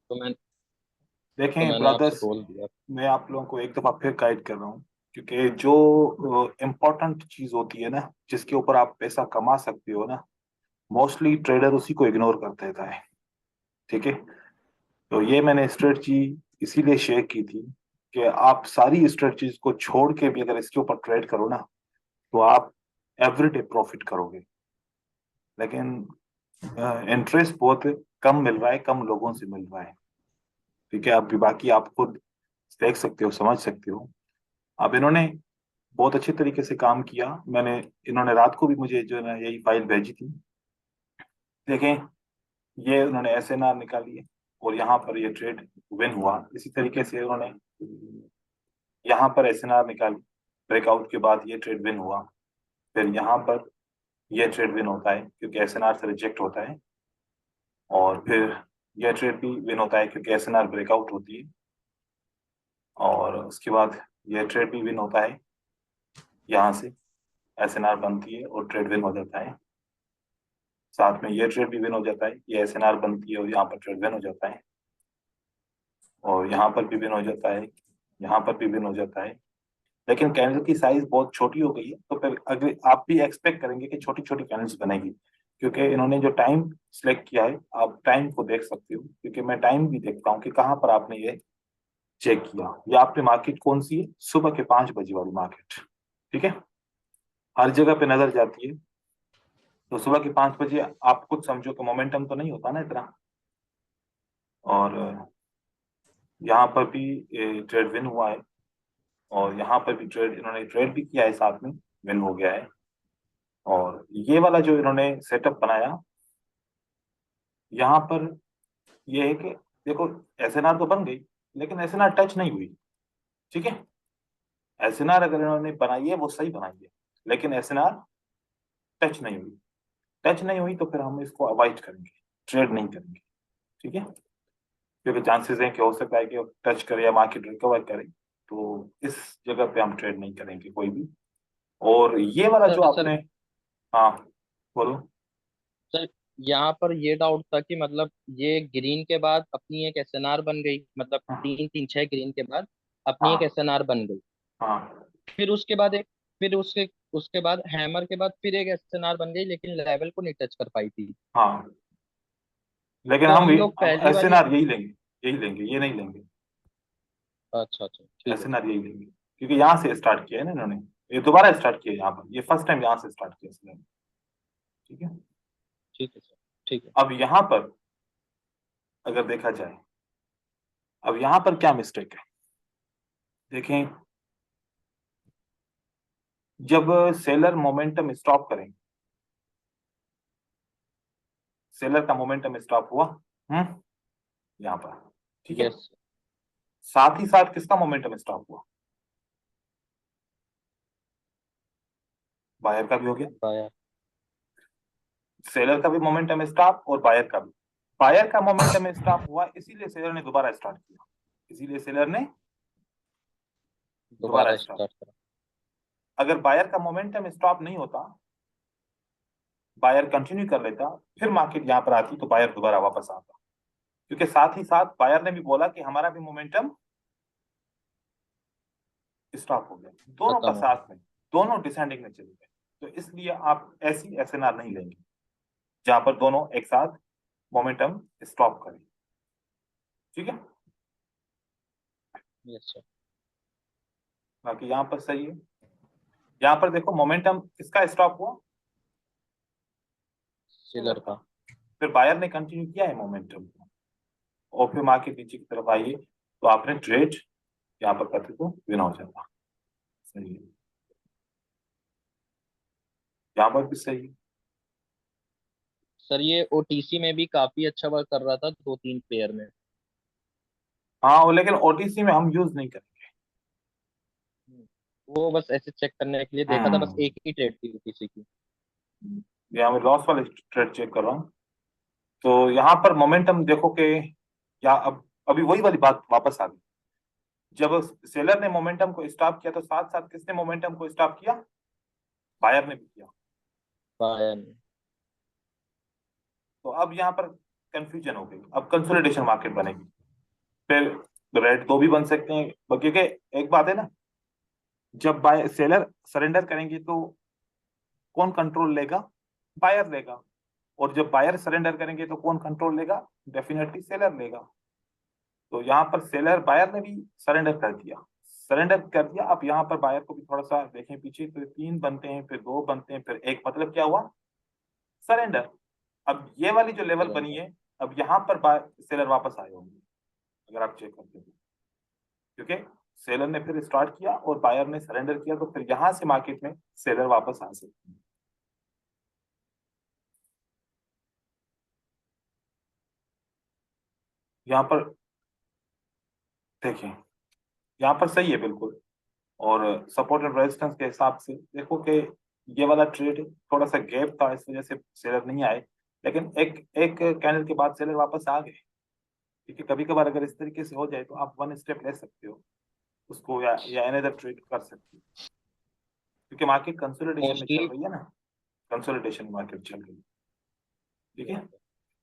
तो मैं तो देखें मैंने आपसे ब्रदर्स, बोल दिया। मैं आप लोगों को एक दफा फिर गाइड कर रहा हूँ, क्योंकि जो इम्पोर्टेंट चीज होती है ना, जिसके ऊपर आप पैसा कमा सकते हो ना, मोस्टली ट्रेडर उसी को इग्नोर कर देता है। ठीक है। तो ये मैंने स्ट्रेटजी इसीलिए शेयर की थी कि आप सारी स्ट्रेटजीज को छोड़ के भी अगर इसके ऊपर ट्रेड करो ना, तो आप एवरीडे प्रॉफिट करोगे। लेकिन इंटरेस्ट बहुत कम मिल रहा है, कम लोगों से मिल रहा है। ठीक है। अभी बाकी आप खुद देख सकते हो, समझ सकते हो। अब इन्होंने बहुत अच्छे तरीके से काम किया। मैंने इन्होंने रात को भी मुझे जो है ना यही फाइल भेजी थी। देखें, ये उन्होंने एसएनआर निकाली है और यहाँ पर ये ट्रेड विन हुआ। इसी तरीके से उन्होंने यहाँ पर एसएनआर निकाली, ब्रेकआउट के बाद ये ट्रेड विन हुआ। फिर यहाँ पर ये ट्रेड विन होता है क्योंकि एसएनआर से रिजेक्ट होता है। और फिर यह ट्रेड भी विन होता है क्योंकि एसएनआर ब्रेकआउट होती है। और उसके बाद यह ट्रेड भी विन होता है, यहाँ से एसएनआर बनती है और ट्रेड विन हो जाता है। साथ में ये ट्रेड भी विन हो जाता है, ये एसएनआर बनती है और यहाँ पर ट्रेड विन हो जाता है। और यहाँ पर भी विन हो जाता है, यहाँ पर भी विन हो जाता है। लेकिन कैंडल की साइज बहुत छोटी हो गई है, तो फिर अगर आप भी एक्सपेक्ट करेंगे कि छोटी छोटी कैंडल्स बनेगी, क्योंकि इन्होंने जो टाइम सिलेक्ट किया है, आप टाइम को देख सकते हो, क्योंकि मैं टाइम भी देखता हूँ कि कहाँ पर आपने ये चेक किया। ये आपने मार्केट कौन सी है, सुबह के 5 बजे वाली मार्केट। ठीक है। हर जगह पे नजर जाती है। तो सुबह के 5 बजे आप कुछ समझो कि मोमेंटम तो नहीं होता ना इतना। और यहाँ पर भी ट्रेड विन हुआ है, और यहाँ पर भी ट्रेड इन्होंने ट्रेड भी किया है, साथ में विन हो गया है। और ये वाला जो इन्होंने सेटअप बनाया, यहाँ पर ये है कि देखो, एसएनआर तो बन गई, लेकिन एसएनआर टच नहीं हुई। ठीक है। एसएनआर अगर इन्होंने बनाई है वो सही बनाई है, लेकिन एसएनआर टच नहीं हुई। टच नहीं हुई तो फिर हम इसको अवॉइड करेंगे, ट्रेड नहीं करेंगे। ठीक है। क्योंकि चांसेस हैं कि हो सकता है कि टच करे या मार्केट रिकवर करे। तो इस जगह पे हम ट्रेड नहीं करेंगे कोई भी। और ये वाला जो सर सर आपने, हाँ बोलो। सर, यहाँ पर ये डाउट था कि मतलब ये ग्रीन के बाद अपनी एक एसएनआर बन गई, मतलब हाँ, 3 3 6 ग्रीन के बाद अपनी एक हाँ, एसएनआर बन गई। हाँ, फिर उसके बाद एक फिर उसके उसके बाद हैमर के बाद फिर एक एसएनआर बन गई, लेकिन लेवल को नहीं टच कर पाई थी। हाँ। लेकिन तो हम हम लोग अब पहली वाली। एसएनआर यही लेंगे, यही लेंगे, ये नहीं लेंगे। अच्छा अच्छा, ठीक है सर। एसएनआर यही लेंगे, क्योंकि यहाँ से स्टार्ट किया है ना इन्होंने। ये दोबारा स्टार्ट किया है यहाँ पर, ये फर्स्ट टाइम यहाँ से स्टार्ट किया इसने। ठीक है। ठीक है सर। ठीक है। अब यहाँ पर अगर देखा जाए, अब यहाँ पर क्या मिस्टेक है, देखें। जब सेलर मोमेंटम स्टॉप करेंगे, सेलर का मोमेंटम स्टॉप हुआ, हम्म, यहाँ पर। ठीक है। यस। साथ ही साथ किसका मोमेंटम स्टॉप हुआ, बायर का भी हो गया। बाया। सेलर का भी मोमेंटम स्टॉप और बायर का भी। बायर का मोमेंटम स्टॉप हुआ, इसीलिए सेलर ने दोबारा स्टार्ट किया, इसीलिए सेलर ने दोबारा दोबारा स्टार्ट। स्टार्ट करा। अगर बायर का मोमेंटम स्टॉप नहीं होता, बायर कंटिन्यू कर लेता, फिर मार्केट यहाँ पर आती, तो बायर दोबारा वापस आता। क्योंकि साथ ही साथ बायर ने भी बोला कि हमारा भी मोमेंटम स्टॉप हो गया, दोनों खत्म का हो गया। साथ में, दोनों डिसेंडिंग में चले गए। तो इसलिए आप ऐसी एसएनआर नहीं लेंगे जहां पर दोनों एक साथ मोमेंटम स्टॉप करें। ठीक है। Yes sir. बाकी यहाँ पर सही है। यहाँ पर देखो, मोमेंटम किसका स्टॉप हुआ, सेलर सेलर का। का। फिर बायर ने कंटिन्यू किया है मोमेंटम को, और फिर मार्केट नीचे की तरफ आई है, तो आपने ट्रेड यहाँ पर करते तो विन हो जाता। सही है। यहाँ पर भी सही है। सर ये ओटीसी में भी काफी अच्छा वर्क कर रहा था 2 3 पेयर में। हाँ, लेकिन ओटीसी में हम यूज नहीं करेंगे। वो बस ऐसे चेक करने के लिए देखा था, बस हम्म। एक ही ट्रेड थी ओटीसी की। यहाँ मैं लॉस वाले ट्रेड चेक कर रहा हूँ। तो यहाँ पर मोमेंटम देखो कि, या अब अभी वही वाली बात वापस आ गई। जब सेलर ने मोमेंटम को स्टॉप किया, तो साथ साथ किसने मोमेंटम को स्टॉप किया, बायर ने भी किया। बाया ने। तो अब यहाँ पर कंफ्यूजन हो गई, अब कंसोलिडेशन मार्केट बनेगी। फिर रेड दो भी बन सकते हैं, क्योंकि एक बात है ना, जब बाय सेलर सरेंडर करेंगे तो कौन कंट्रोल लेगा? बायर लेगा। और जब बायर सरेंडर करेंगे तो कौन कंट्रोल लेगा? डेफिनेटली सेलर लेगा। तो यहाँ पर सेलर बायर ने भी सरेंडर कर दिया, सरेंडर कर दिया। अब यहाँ पर बायर को भी थोड़ा सा देखें पीछे, तो तीन बनते हैं, फिर दो बनते हैं, फिर एक, मतलब क्या हुआ? सरेंडर। अब ये वाली जो लेवल बनी सरेंडर। है, अब यहाँ पर सेलर वापस आए होंगे, अगर आप चेक करते हो, क्योंकि सेलर ने फिर स्टार्ट किया और बायर ने सरेंडर किया, तो फिर यहाँ से मार्केट में सेलर वापस आ सकते हैं। यहाँ पर देखें, यहाँ पर सही है बिल्कुल। और सपोर्ट एंड रेजिस्टेंस के हिसाब से देखो कि ये वाला ट्रेड थोड़ा सा गैप था, इस वजह से सेलर नहीं आए। लेकिन एक एक कैंडल के बाद सेलर वापस आ गए। क्योंकि कभी कभार अगर इस तरीके से हो जाए तो आप वन स्टेप ले सकते हो उसको, या अनदर ट्रेड कर सकते हो, क्योंकि मार्केट कंसोलिडेशन में चल मोस्टली। रही है ना। कंसोलिडेशन मार्केट चल रही है, ठीक है,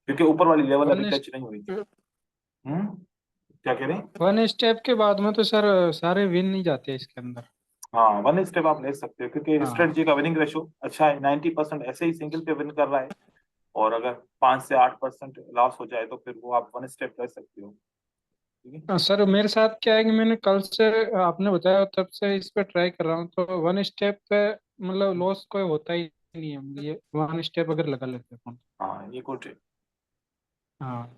क्योंकि ऊपर वाली लेवल अभी वन टच नहीं हुई थी। हम्म, क्या कह रहे हैं? वन स्टेप के बाद में तो सर सारे विन नहीं जाते इसके अंदर। हाँ, वन स्टेप आप ले सकते हो, क्योंकि हाँ। स्ट्रेटजी का विनिंग रेशो अच्छा है, 90% ऐसे ही सिंगल पे विन कर रहा है। और अगर 5 से 8% लॉस हो जाए तो फिर वो आप वन स्टेप ले सकते हो, ठीक है। सर मेरे साथ क्या है कि मैंने कल से आपने बताया तब से इस पे ट्राई कर रहा हूँ, तो वन स्टेप पे मतलब लॉस कोई होता ही नहीं है, मतलब ये वन स्टेप अगर लगा लेते हैं अपन। हाँ, ये गुड है। हाँ।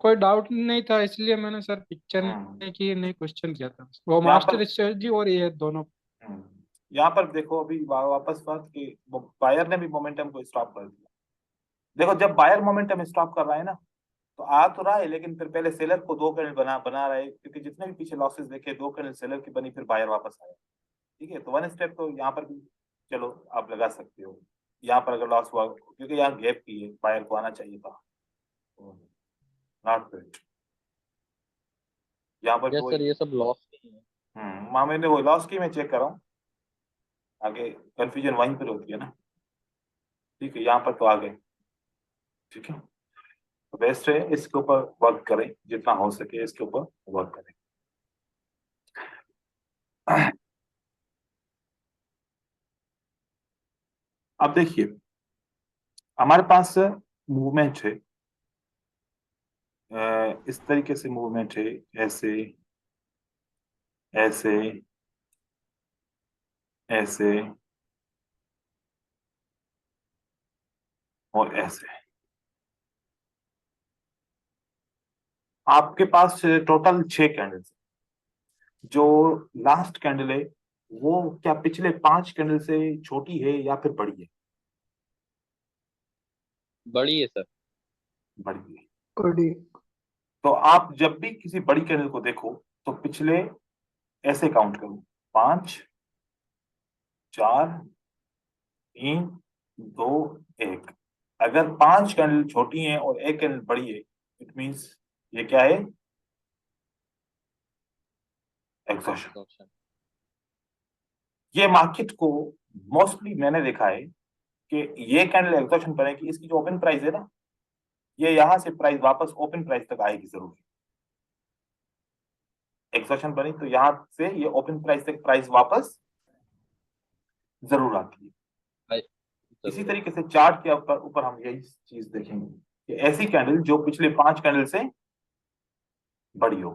कोई डाउट नहीं था इसलिए मैंने सर पिक्चर हम्म, नहीं की, नहीं क्वेश्चन किया था, वो यहाँ पर मास्टर स्ट्रेटजी और ये दोनों। हम्म, यहाँ पर देखो, अभी वापस बात कि बायर ने भी मोमेंटम को स्टॉप कर दिया। देखो, जब बायर मोमेंटम स्टॉप कर रहा है ना, तो आ तो रहा है, लेकिन फिर पहले सेलर को दो कैंडल बना बना रहा है, क्योंकि जितने भी पीछे लॉसेस देखे, दो कैंडल सेलर की बनी, फिर बायर वापस आया। ठीक है, तो वन स्टेप तो यहाँ पर भी चलो आप लगा सकते हो। यहाँ पर अगर लॉस हुआ, क्योंकि यहाँ गैप की है, बायर को आना चाहिए था, नॉट गुड। यहाँ पर यस कोई सर, ये सब लॉस नहीं है। वहां मैंने वो लॉस की मैं चेक कर रहा हूँ, आगे कंफ्यूजन वहीं पर होती है ना। ठीक है, यहाँ पर तो आ गए, ठीक है। तो बेस्ट है, इसके ऊपर वर्क करें, जितना हो सके इसके ऊपर वर्क करें। अब देखिए, हमारे पास मूवमेंट है, इस तरीके से मूवमेंट है, ऐसे, ऐसे, ऐसे, और ऐसे। आपके पास टोटल 6 कैंडल्स। जो लास्ट कैंडल है, वो क्या पिछले 5 कैंडल से छोटी है या फिर बड़ी है? बड़ी है सर। बड़ी है। कड़ी। तो आप जब भी किसी बड़ी कैंडल को देखो, तो पिछले ऐसे काउंट करो, 5, 4, 3, 2, 1। अगर 5 कैंडल छोटी हैं और एक कैंडल बड़ी है, इट मीन्स ये क्या है? एग्जॉशन। एग्जॉशन। ये मार्केट को मोस्टली मैंने देखा है कि ये कैंडल एग्जॉशन बनेगी, इसकी जो ओपन प्राइस है ना, ये यहाँ से प्राइस वापस ओपन प्राइस तक आएगी जरूर। एग्जॉशन बनी तो यहाँ से ये ओपन प्राइस तक प्राइस वापस जरूर आती है। इसी जरूर तरीके से चार्ट के ऊपर ऊपर हम यही चीज देखेंगे कि ऐसी कैंडल जो पिछले 5 कैंडल से बड़ी हो।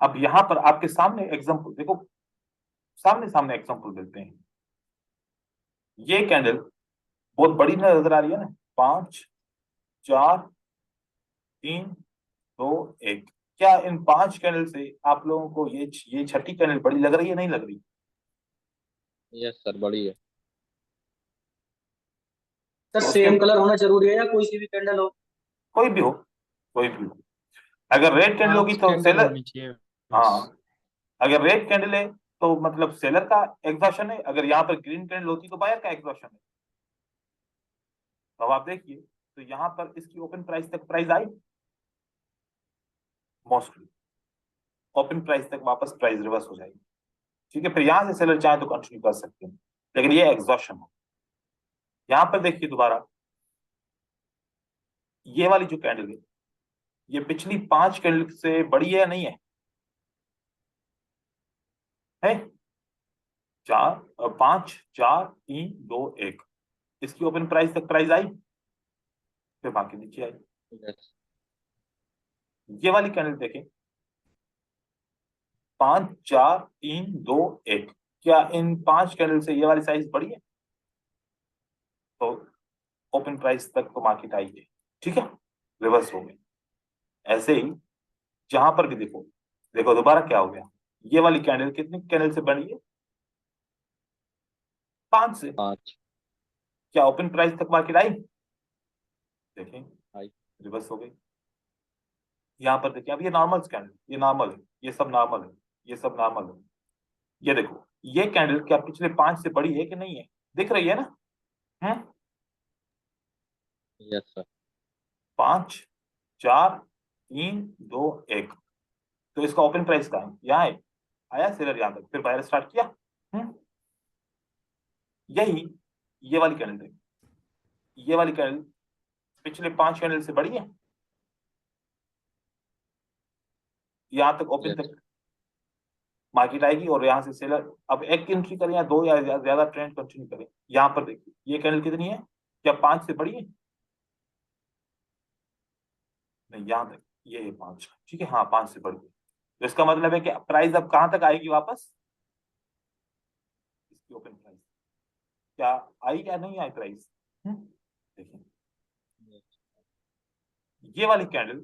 अब यहाँ पर आपके सामने एग्जांपल देखो, सामने सामने एग्जांपल देते हैं। ये कैंडल बहुत बड़ी नजर आ रही है ना, 5, 4, 3, 2, 1। क्या इन 5 कैंडल से आप लोगों को ये छठी कैंडल बड़ी लग रही है, नहीं लग रही? यस सर, बड़ी है। सर तो उसके सेम कलर होना जरूरी है या कोई सी भी कैंडल हो? कोई भी हो, कोई भी हो। अगर रेड कैंडल होगी 5 तो कैंडल सेलर, होनी चाहिए बस। हाँ, अगर रेड कैंडल है तो मतलब सेलर का एग्जॉशन है, अगर यहाँ पर ग्रीन कैंडल होती तो बायर का एग्जॉशन है। तो अब आप देखिए, तो यहाँ पर इसकी ओपन प्राइस तक price I, mostly open price तक वापस प्राइस रिवर्स हो जाएगी। ठीक है, फिर यहाँ से सेलर चाहे तो कंटिन्यू कर सकते हैं, लेकिन ये एग्जॉशन हो। यहाँ पर देखिए दोबारा, ये वाली जो कैंडल है, ये पिछली 5 कैंडल से बड़ी है या नहीं है 5 4 3 2 1। इसकी ओपन प्राइस तक प्राइस आई, फिर बाकी नीचे आई। यस। ये वाली कैंडल देखें, 5 4 3 2 1। क्या इन 5 कैंडल से ये वाली साइज बड़ी है? तो ओपन प्राइस तक तो मार्केट आई है, ठीक है, रिवर्स हो गई। ऐसे ही जहां पर भी देखो, देखो दोबारा क्या हो गया, ये वाली कैंडल कितनी कैंडल से बनी है? 5 से। 5। क्या ओपन प्राइस तक मार्केट आई? देखें, आई। रिवर्स हो गई। यहाँ पर देखिए, अब ये नॉर्मल कैंडल, ये नॉर्मल है, ये सब नॉर्मल है, ये सब नॉर्मल है। ये देखो, ये कैंडल क्या पिछले 5 से बड़ी है कि नहीं है? दिख रही है ना? Yes sir. 5 4 3 2 1। तो इसका ओपन प्राइस कहाँ है? यहाँ है, आया सेलर यहाँ तक, फिर बायर स्टार्ट किया। यही ये वाली कैंडल है, ये वाली कैंडल पिछले 5 कैंडल से बड़ी है, यहाँ तक ओपन यस। तक मार्केट आएगी और यहाँ से सेलर अब एक एंट्री करें या दो या ज्यादा ट्रेंड कंटिन्यू करें। यहाँ पर देखिए, ये कैंडल कितनी है? क्या 5 से बड़ी है? नहीं, यहाँ तक ये है 5, ठीक है, हाँ 5 से बड़ी है। तो इसका मतलब है कि प्राइस अब कहां तक आएगी वापस? इसकी ओपन प्राइस क्या आई या नहीं आई प्राइस? देखिए, ये वाली कैंडल,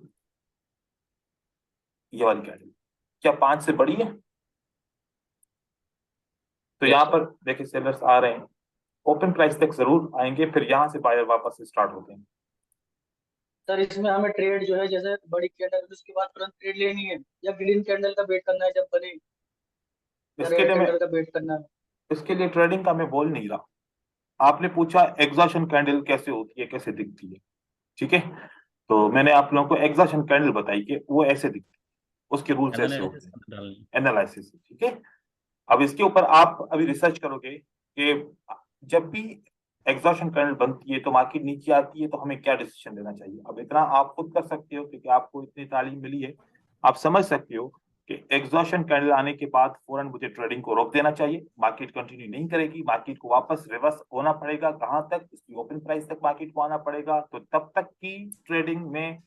ये वाली कैंडल क्या 5 से बड़ी है? तो Yes, यहाँ sir. पर देखिए सेलर्स आ रहे हैं, ओपन प्राइस तक जरूर आएंगे, फिर यहाँ से बायर वापस से स्टार्ट होते हैं। सर इसमें हमें ट्रेड जो है जैसे बड़ी कैंडल उसके बाद तुरंत ट्रेड लेनी है, या ग्रीन कैंडल का वेट करना है जब बने, या इसके रेड लिए मैं कैंडल का वेट करना है? इसके लिए ट्रेडिंग का मैं बोल नहीं रहा। आपने पूछा एग्जॉशन कैंडल कैसे होती है, कैसे दिखती है, ठीक है, तो मैंने आप लोगों को एग्जॉशन कैंडल बताई कि वो ऐसे दिखती है, उसके रूल्स ऐसे होते हैं, एनालिसिस, ठीक है। अब इसके ऊपर आप अभी रिसर्च करोगे कि जब भी एग्जॉशन कैंडल बनती है तो मार्केट नीचे आती है तो हमें क्या डिसीजन लेना चाहिए। अब इतना आप खुद कर सकते हो क्योंकि आपको इतनी तालीम मिली है, आप समझ सकते हो कि एग्जॉशन कैंडल आने के बाद फौरन मुझे ट्रेडिंग को रोक देना चाहिए, मार्केट कंटिन्यू नहीं करेगी, मार्केट को वापस रिवर्स होना पड़ेगा। कहां तक? इसकी ओपन प्राइस तक मार्केट को आना पड़ेगा। तो तब तक की ट्रेडिंग में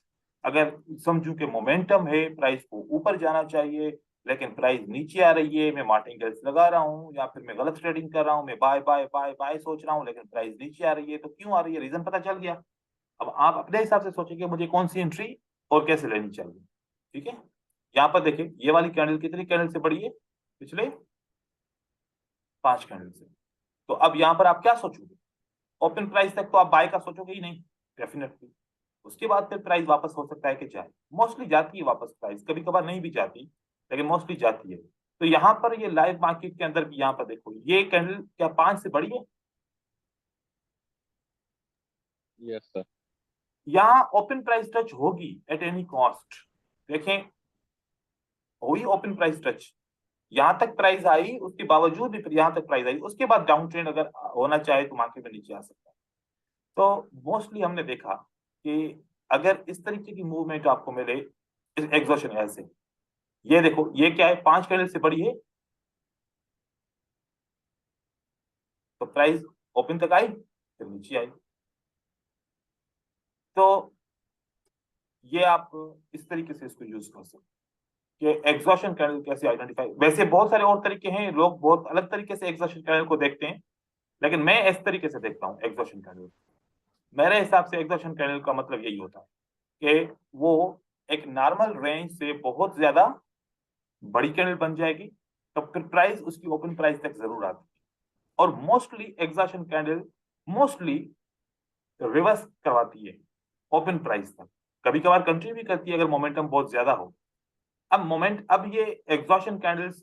अगर समझूं कि मोमेंटम है, प्राइस को ऊपर जाना चाहिए, लेकिन प्राइस नीचे आ रही है, मैं मार्टिंगल्स लगा रहा हूँ या फिर मैं गलत ट्रेडिंग कर रहा हूँ, मैं बाय बाय बाय बाय सोच रहा हूँ, लेकिन प्राइस नीचे आ रही है, तो क्यों आ रही है? रीजन पता चल गया। अब आप अपने हिसाब से सोचेंगे मुझे कौन सी एंट्री और कैसे लेनी चाहिए, ठीक है। यहाँ पर देखिए, ये वाली कैंडल कितनी कैंडल से बड़ी है? पिछले 5 कैंडल से। तो अब यहाँ पर आप क्या सोचोगे? ओपन प्राइस तक तो आप बाय का सोचोगे ही नहीं, डेफिनेटली। उसके बाद फिर प्राइस वापस हो सकता है कि जाए, मोस्टली जाती है वापस प्राइस, कभी कभार नहीं भी जाती, लेकिन मोस्टली जाती है। तो यहाँ पर ये लाइव मार्केट के अंदर भी यहाँ पर देखो, ये कैंडल क्या 5 से बड़ी है? Yes sir. यहाँ ओपन प्राइस टच होगी एट एनी कॉस्ट। देखें, हुई ओपन प्राइस टच, यहाँ तक प्राइस आई, उसके बावजूद भी फिर यहाँ तक प्राइस आई, उसके बाद डाउन ट्रेंड अगर होना चाहे तो मार्केट में नीचे आ सकता है। तो मोस्टली हमने देखा कि अगर इस तरीके की मूवमेंट आपको मिले, एग्जॉशन ऐसे, ये देखो, ये क्या है? 5 कैंडल से बड़ी है, तो प्राइस ओपन तक आई, फिर नीचे आई। तो ये आप इस तरीके से इसको यूज कर सकते कि एग्जॉशन कैंडल कैसे आइडेंटिफाई। वैसे बहुत सारे और तरीके हैं, लोग बहुत अलग तरीके से एग्जॉशन कैंडल को देखते हैं, लेकिन मैं इस तरीके से देखता हूँ एग्जॉशन कैंडल। मेरे हिसाब से एग्जॉशन कैंडल का मतलब यही होता है कि वो एक नॉर्मल रेंज से बहुत ज्यादा बड़ी कैंडल बन जाएगी, तो फिर प्राइस उसकी ओपन प्राइस तक जरूर आती है। और mostly exhaustion candle mostly reverse करवाती है ओपन प्राइस तक, कभी कभार कंट्री भी करती है अगर मोमेंटम बहुत ज्यादा हो। अब ये एग्जॉशन कैंडल्स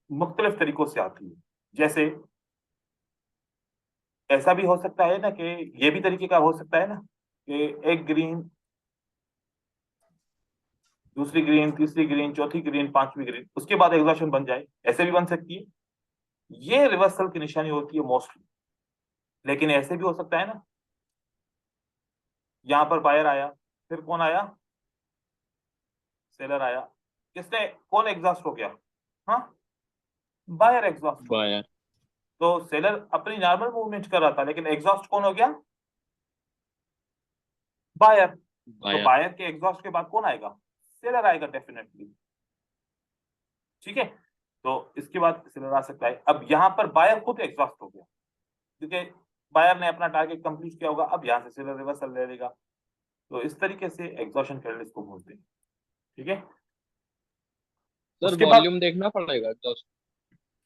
मुख्तलिफ तरीकों से आती है। जैसे ऐसा भी हो सकता है ना कि ये भी तरीके का हो सकता है ना कि एक ग्रीन, दूसरी ग्रीन, तीसरी ग्रीन, चौथी ग्रीन, पांचवी ग्रीन, उसके बाद एग्जॉशन बन जाए, ऐसे भी बन सकती है। ये रिवर्सल की निशानी होती है मोस्टली। लेकिन ऐसे भी हो सकता है ना, यहां पर बायर आया, फिर कौन आया? सेलर आया, किसने, कौन एग्जॉस्ट हो गया, हाँ बायर एग्जॉस्ट हो गया। बायर। तो सेलर अपनी नॉर्मल मूवमेंट कर रहा था, लेकिन एग्जॉस्ट कौन हो गया, बायर। तो बायर। बायर के एग्जॉस्ट के बाद कौन आएगा, सेलर आएगा डेफिनेटली, ठीक है। तो इसके बाद सेलर आ सकता है। अब यहाँ पर बायर खुद एग्जॉस्ट हो गया, क्योंकि बायर ने अपना टारगेट कंप्लीट किया होगा, अब यहाँ से सेलर रिवर्सल ले लेगा। तो इस तरीके से एग्जॉशन कैंडल इसको बोलते हैं, ठीक है। सर उसके बाद वॉल्यूम देखना पड़ेगा एग्जॉस्ट।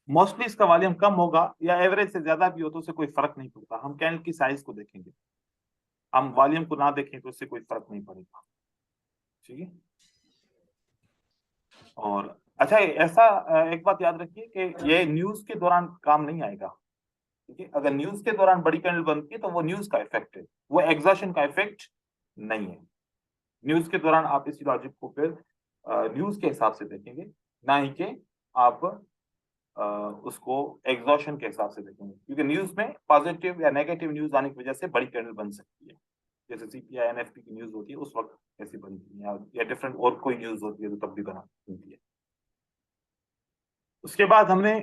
मोस्टली इसका वॉल्यूम कम होगा या एवरेज से ज्यादा भी हो तो उससे कोई फर्क नहीं पड़ता, हम कैंडल की साइज को देखेंगे, हम वॉल्यूम को ना देखें तो उससे कोई फर्क नहीं पड़ेगा, ठीक है। और अच्छा ऐसा एक बात याद रखिए कि ये न्यूज के दौरान काम नहीं आएगा, ठीक है। अगर न्यूज के दौरान बड़ी कैंडल बनती है तो वो न्यूज का इफेक्ट है, वो एग्जॉशन का इफेक्ट नहीं है। न्यूज के दौरान आप इसी लॉजिक को फिर न्यूज के हिसाब से देखेंगे, ना ही कि आप उसको एग्जॉशन के हिसाब से देखेंगे, क्योंकि न्यूज में पॉजिटिव या नेगेटिव न्यूज आने की वजह से बड़ी कैंडल बन सकती है। जैसे सीपीआई एनएफपी की न्यूज होती है उस वक्त ऐसी बनती है, या डिफरेंट और कोई न्यूज होती है तो तब भी बनती है। उसके बाद हमने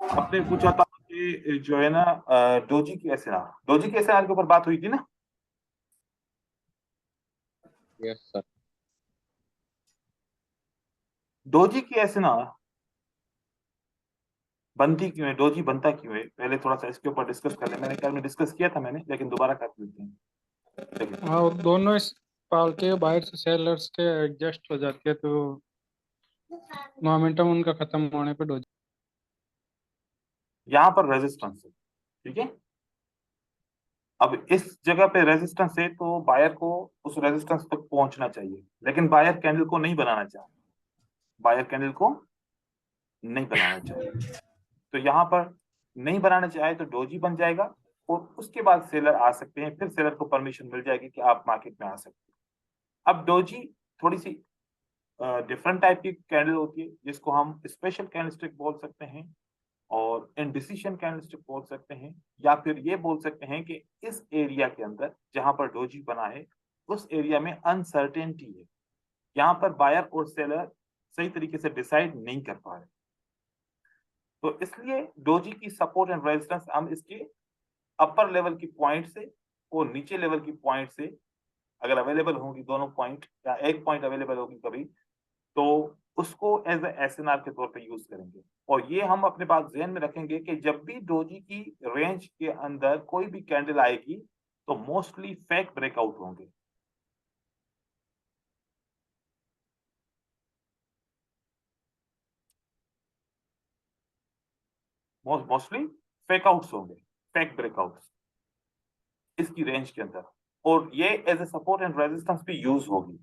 आपने पूछा था कि जो है ना डोजी की एसएनआर, डोजी की एसएनआर के ऊपर बात हुई थी ना। Yes sir. डोजी की एसएनआर बनती क्यों है, डोजी बनता क्यों है, पहले थोड़ा सा इसके ऊपर डिस्कस कर ले। मैंने कल में डिस्कस किया था मैंने, लेकिन दोबारा कर लेते हैं, देखिए। हाँ, वो दोनों इस पार्टी के बाहर से सेलर्स के एडजस्ट हो जाते हैं, तो मोमेंटम उनका खत्म होने पे डोजी। यहाँ पर रेजिस्टेंस है, ठीक है। अब इस जगह पे रेजिस्टेंस है तो बायर को उस रेजिस्टेंस तक पहुंचना चाहिए, लेकिन बायर कैंडल को नहीं बनाना चाहे, बायर कैंडल को नहीं बनाना चाहे। तो यहाँ पर नहीं बनाना चाहे तो डोजी बन जाएगा, और उसके बाद सेलर आ सकते हैं, फिर सेलर को परमिशन मिल जाएगी कि आप मार्केट में आ सकते हैं। अब डोजी थोड़ी सी डिफरेंट टाइप की कैंडल होती है, जिसको हम स्पेशल कैंडलस्टिक बोल सकते हैं, और इनडिसीजन कैंडलस्टिक बोल सकते हैं, या फिर ये बोल सकते हैं कि इस एरिया के अंदर जहां पर डोजी बना है उस एरिया में अनसर्टेनिटी है, यहाँ पर बायर और सेलर सही तरीके से डिसाइड नहीं कर पा रहे। तो इसलिए डोजी की सपोर्ट एंड रेजिस्टेंस हम इसके अपर लेवल की पॉइंट से और नीचे लेवल की पॉइंट से, अगर अवेलेबल होंगी दोनों पॉइंट या एक पॉइंट अवेलेबल होगी कभी, तो उसको एज एसएनआर के तौर पे यूज करेंगे। और ये हम अपने पास ध्यान में रखेंगे कि जब भी डोजी की रेंज के अंदर कोई भी कैंडल आएगी तो मोस्टली फेक ब्रेकआउट होंगे। मोस्टली फेक आउट्स होंगे, फेक ब्रेकआउट्स इसकी रेंज के अंदर, और ये as a support and resistance भी यूज होगी।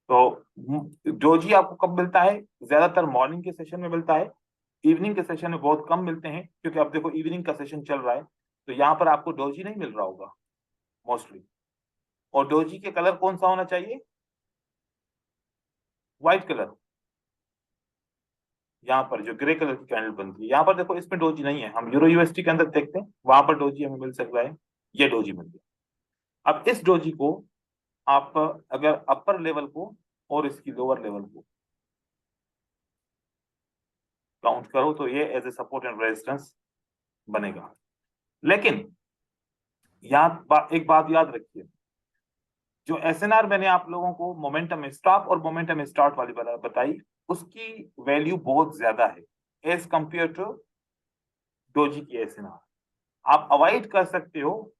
तो डोजी आपको कब मिलता है, ज्यादातर मॉर्निंग के सेशन में मिलता है, इवनिंग के सेशन में बहुत कम मिलते हैं, क्योंकि अब देखो इवनिंग का सेशन चल रहा है, तो यहाँ पर आपको डोजी नहीं मिल रहा होगा मोस्टली। और डोजी के कलर कौन सा होना चाहिए, व्हाइट कलर। यहाँ पर जो ग्रे कलर की कैंडल बनती है, यहाँ पर देखो इसमें डोजी नहीं है, हम यूरो यूएसटी के अंदर देखते हैं वहां पर डोजी हमें मिल सकता है, ये डोजी मिल गया। अब इस डोजी को आप अगर अपर लेवल को और इसकी लोअर लेवल को काउंट करो तो ये as a support and resistance बनेगा। लेकिन एक बात याद रखिए, जो एसएनआर मैंने आप लोगों को मोमेंटम स्टॉप और मोमेंटम स्टार्ट वाली बताई, उसकी वैल्यू बहुत ज्यादा है एज कंपेयर टू डोजी की एसएनआर। आप अवॉइड कर सकते हो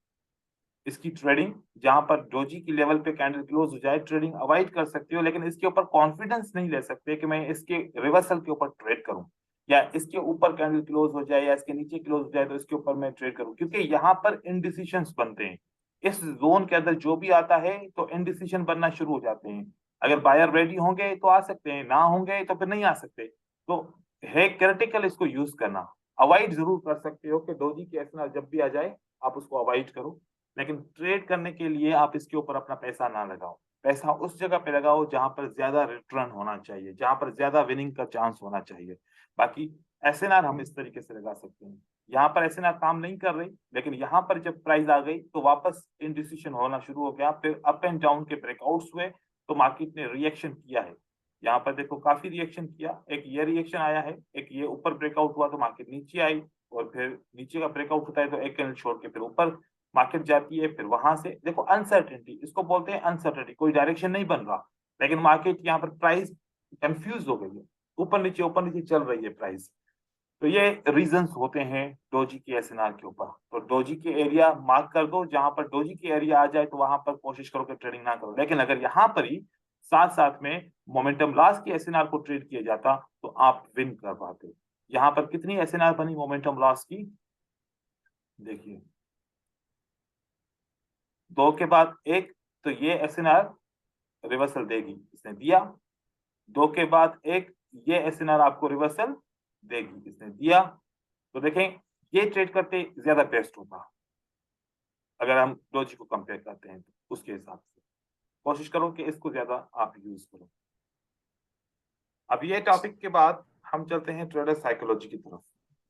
इसकी ट्रेडिंग, जहां पर डोजी की लेवल पे कैंडल क्लोज हो जाए, ट्रेडिंग अवॉइड कर सकते हो, लेकिन इसके ऊपर कॉन्फिडेंस नहीं ले सकते कि मैं इसके रिवर्सल के ऊपर ट्रेड करूं, या इसके ऊपर कैंडल क्लोज हो जाए या इसके नीचे क्लोज हो जाए तो इसके ऊपर मैं ट्रेड करूं, क्योंकि यहाँ पर इनडिसीजंस बनते हैं। इस जोन के अंदर जो भी आता है तो इनडिसीजन बनना शुरू हो जाते हैं। अगर बायर रेडी होंगे तो आ सकते हैं, ना होंगे तो फिर नहीं आ सकते। तो है क्रिटिकल इसको यूज करना। अवॉइड जरूर कर सकते हो कि डोजी की एसएनआर जब भी आ जाए आप उसको अवॉइड करो, लेकिन ट्रेड करने के लिए आप इसके ऊपर अपना पैसा ना लगाओ। पैसा उस जगह पे लगाओ जहां पर ज्यादा रिटर्न होना चाहिए, जहां पर ज्यादा विनिंग का चांस होना चाहिए। बाकी एसएनआर हम इस तरीके से लगा सकते हैं। यहाँ पर एसएनआर काम नहीं कर रही, लेकिन यहाँ पर जब प्राइस आ गई तो वापस इनडिसीजन होना शुरू हो गया, फिर अप एंड डाउन के ब्रेकआउट्स हुए, तो मार्केट ने रिएक्शन किया है। यहाँ पर देखो काफी रिएक्शन किया, एक ये रिएक्शन आया है, एक ये ऊपर ब्रेकआउट हुआ तो मार्केट नीचे आई, और फिर नीचे का ब्रेकआउट होता है तो एक कैंडल छोड़ के फिर ऊपर मार्केट जाती है। फिर वहां से देखो अनसर्टेनिटी, इसको बोलते हैं अनसर्टेनिटी, कोई डायरेक्शन नहीं बन रहा, लेकिन मार्केट यहाँ पर प्राइस कंफ्यूज हो गई है, ऊपर नीचे चल रही है प्राइस। तो ये रीजंस होते हैं डोजी के एसएनआर के ऊपर। तो डोजी के एरिया मार्क कर दो, जहां पर डोजी के एरिया आ जाए तो वहां पर कोशिश करो कि ट्रेडिंग ना करो। लेकिन अगर यहाँ पर ही साथ साथ में मोमेंटम लॉस की एसएनआर को ट्रेड किया जाता तो आप विन कर पाते। यहाँ पर कितनी एसएनआर बनी मोमेंटम लॉस की, देखिए 2 के बाद 1, तो ये एसएनआर रिवर्सल देगी, इसने दिया। 2 के बाद 1, ये एसएनआर आपको रिवर्सल देगी, इसने दिया। तो देखें ये ट्रेड करते ज्यादा बेस्ट होता अगर हम डोजी को कंपेयर करते हैं तो उसके हिसाब से कोशिश करो कि इसको ज्यादा आप यूज करो। अब ये टॉपिक के बाद हम चलते हैं ट्रेडर साइकोलॉजी की तरफ।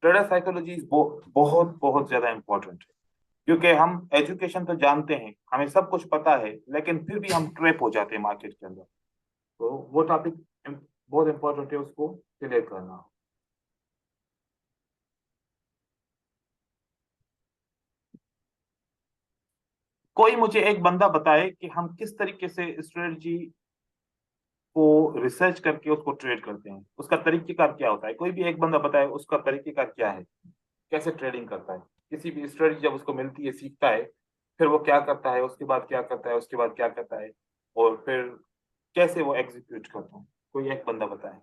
ट्रेडर साइकोलॉजी बहुत बहुत ज्यादा इंपॉर्टेंट है, क्योंकि हम एजुकेशन तो जानते हैं, हमें सब कुछ पता है, लेकिन फिर भी हम ट्रैप हो जाते हैं मार्केट के अंदर। तो वो टॉपिक बहुत इंपॉर्टेंट है, उसको क्लियर करना। कोई मुझे एक बंदा बताए कि हम किस तरीके से स्ट्रेटजी को रिसर्च करके उसको ट्रेड करते हैं, उसका तरीकेकार क्या होता है। कोई भी एक बंदा बताए उसका तरीकेकार क्या है, कैसे ट्रेडिंग करता है। किसी भी स्ट्रेटजी जब उसको मिलती है, सीखता है, फिर वो क्या करता है, उसके बाद क्या करता है, उसके बाद क्या करता है, और फिर कैसे वो एग्जीक्यूट करता है। कोई एक बंदा बताए।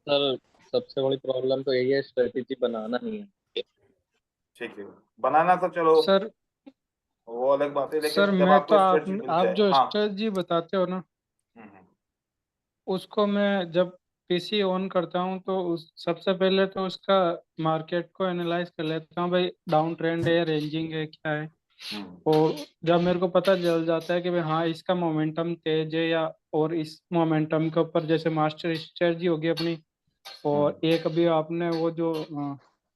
सर सबसे बड़ी प्रॉब्लम तो यही है, स्ट्रेटेजी बनाना नहीं है। ठीक है, बनाना तो चलो सर वो अलग बात है, सर लेकिन जब मैं तो आपको स्ट्रेटजी मिल आप जाए। जो हाँ। स्ट्रेटजी बताते हो ना, हम्म, उसको मैं जब पीसी ऑन करता हूँ तो उस सबसे पहले तो उसका मार्केट को एनालाइज कर लेता हूँ, भाई डाउन ट्रेंड है या रेंजिंग है क्या है। हम्म, और जब मेरे को पता चल जाता है कि भाई हाँ इसका मोमेंटम तेज है, या और इस मोमेंटम के ऊपर जैसे मास्टर स्ट्रेटजी होगी अपनी, हम्म, और एक अभी आपने वो जो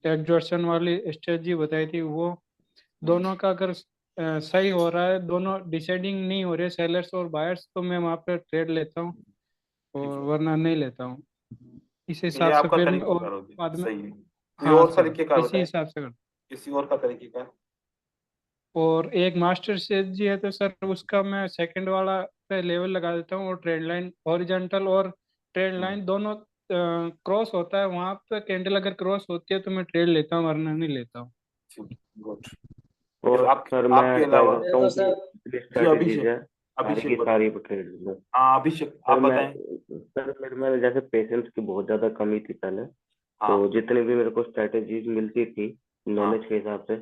एग्जॉर्शन वाली स्ट्रेटजी बताई थी, वो हम्म, दोनों का अगर सही हो रहा है, दोनों डिसाइडिंग नहीं हो रहे सेलर्स और बायर्स, तो मैं वहाँ पे ट्रेड लेता हूँ, ठीक और है। वरना नहीं लेता हूँ। इस ठीक है, ये हिसाब से आपका फिर मैं, और तरीकेकार हो गया, बाद में। सही है। कोई हाँ और सर, तरीकेकार इसी बताए, हिसाब से करता किसी और का तरीकेकार। हूँ। और एक मास्टर स्ट्रेटजी है तो सर उसका मैं सेकंड वाला पे लेवल लगा देता हूँ, और ट्रेंड लाइन हॉरिजॉन्टल और ट्रेंड हम्म, लाइन दोनों क्रॉस होता है, वहां पे कैंडल अगर क्रॉस होती है तो मैं ट्रेड लेता हूँ, वरना नहीं लेता हूँ। ठीक, गुड। और आप सर आपके मैं ट्राई अलावा। करता देखो हूँ कि सर, जितनी जी स्ट्रेटेजीज अभिषेक, है सारी की अभिषेक बताओ। सारी पे ट्रेड लूँ। हाँ अभिषेक आप सर मैं बताएं। सर मेरे में जैसे पेशेंस की बहुत ज्यादा कमी थी पहले। तो हाँ जितनी भी मेरे को स्ट्रेटेजीज मिलती थी हाँ। नॉलेज के हिसाब से,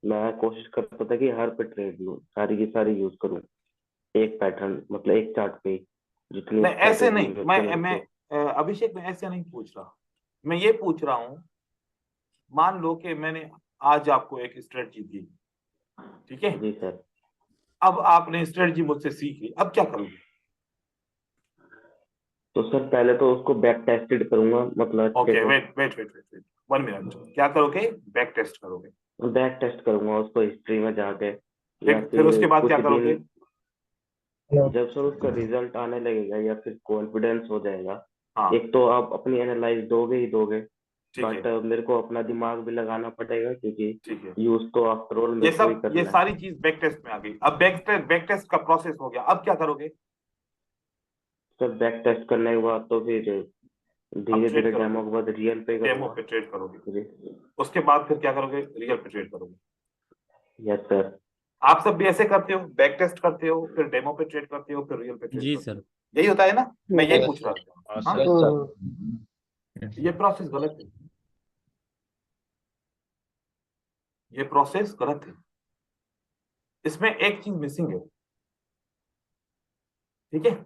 मैं कोशिश करता था कि हर पे ट्रेड लूँ, सारी की सारी यूज करूँ एक पैटर्न, मतलब एक चार्ट पे ही जितनी नहीं ऐसे स्ट्रेटेजी नहीं, मिलती है मेरे मैं को। अभिषेक मैं ऐसे नहीं पूछ रहा। मैं ये पूछ रहा हूँ, मान लो कि मैंने आज आपको एक स्ट्रेटजी दी, ठीक है। जी सर। अब आपने स्ट्रेटजी मुझसे सीख ली, अब क्या करोगे। तो सर पहले तो उसको बैक टेस्टेड करूंगा, मतलब अच्छे ओके से wait wait wait wait wait 1 minute, क्या करोगे, बैक टेस्ट करोगे। बैक टेस्ट करूंगा उसको हिस्ट्री में जाके, या फिर फिर उसके बाद कुछ क्या करोगे। दिन जब सर उसका रिजल्ट आने लगेगा या फिर कॉन्फिडेंस हो जाएगा। हाँ एक तो आप अपनी एनालाइज दोगे ही दोगे, ठीक है, बट मेरे को अपना दिमाग भी लगाना पड़ेगा, क्योंकि ठीक है। यूज तो आफ्टर ऑल ये मेरे को ही सब, ये करना है। सारी चीज बैक टेस्ट में आ गई। अब बैक टेस्ट का प्रोसेस हो गया, अब क्या करोगे। सर बैक टेस्ट करने के बाद तो फिर अब धीरे ट्रेड धीरे करोगे, डेमो के बाद रियल पे डेमो करूंगा। पे ट्रेड करोगे। जी। उसके बाद फिर क्या करोगे, रियल पे ट्रेड करोगे। Yes sir. आप सब भी ऐसे करते हो, बैक टेस्ट करते हो, फिर डेमो पे ट्रेड करते हो, फिर रियल पे ट्रेड जी करते सर। हो। यही होता है ना, मैं यही यस पूछ रहा सर। था। हाँ हाँ, सर। Yes sir. ये प्रोसेस गलत है, ये प्रोसेस गलत है। इसमें एक चीज मिसिंग है, ठीक है।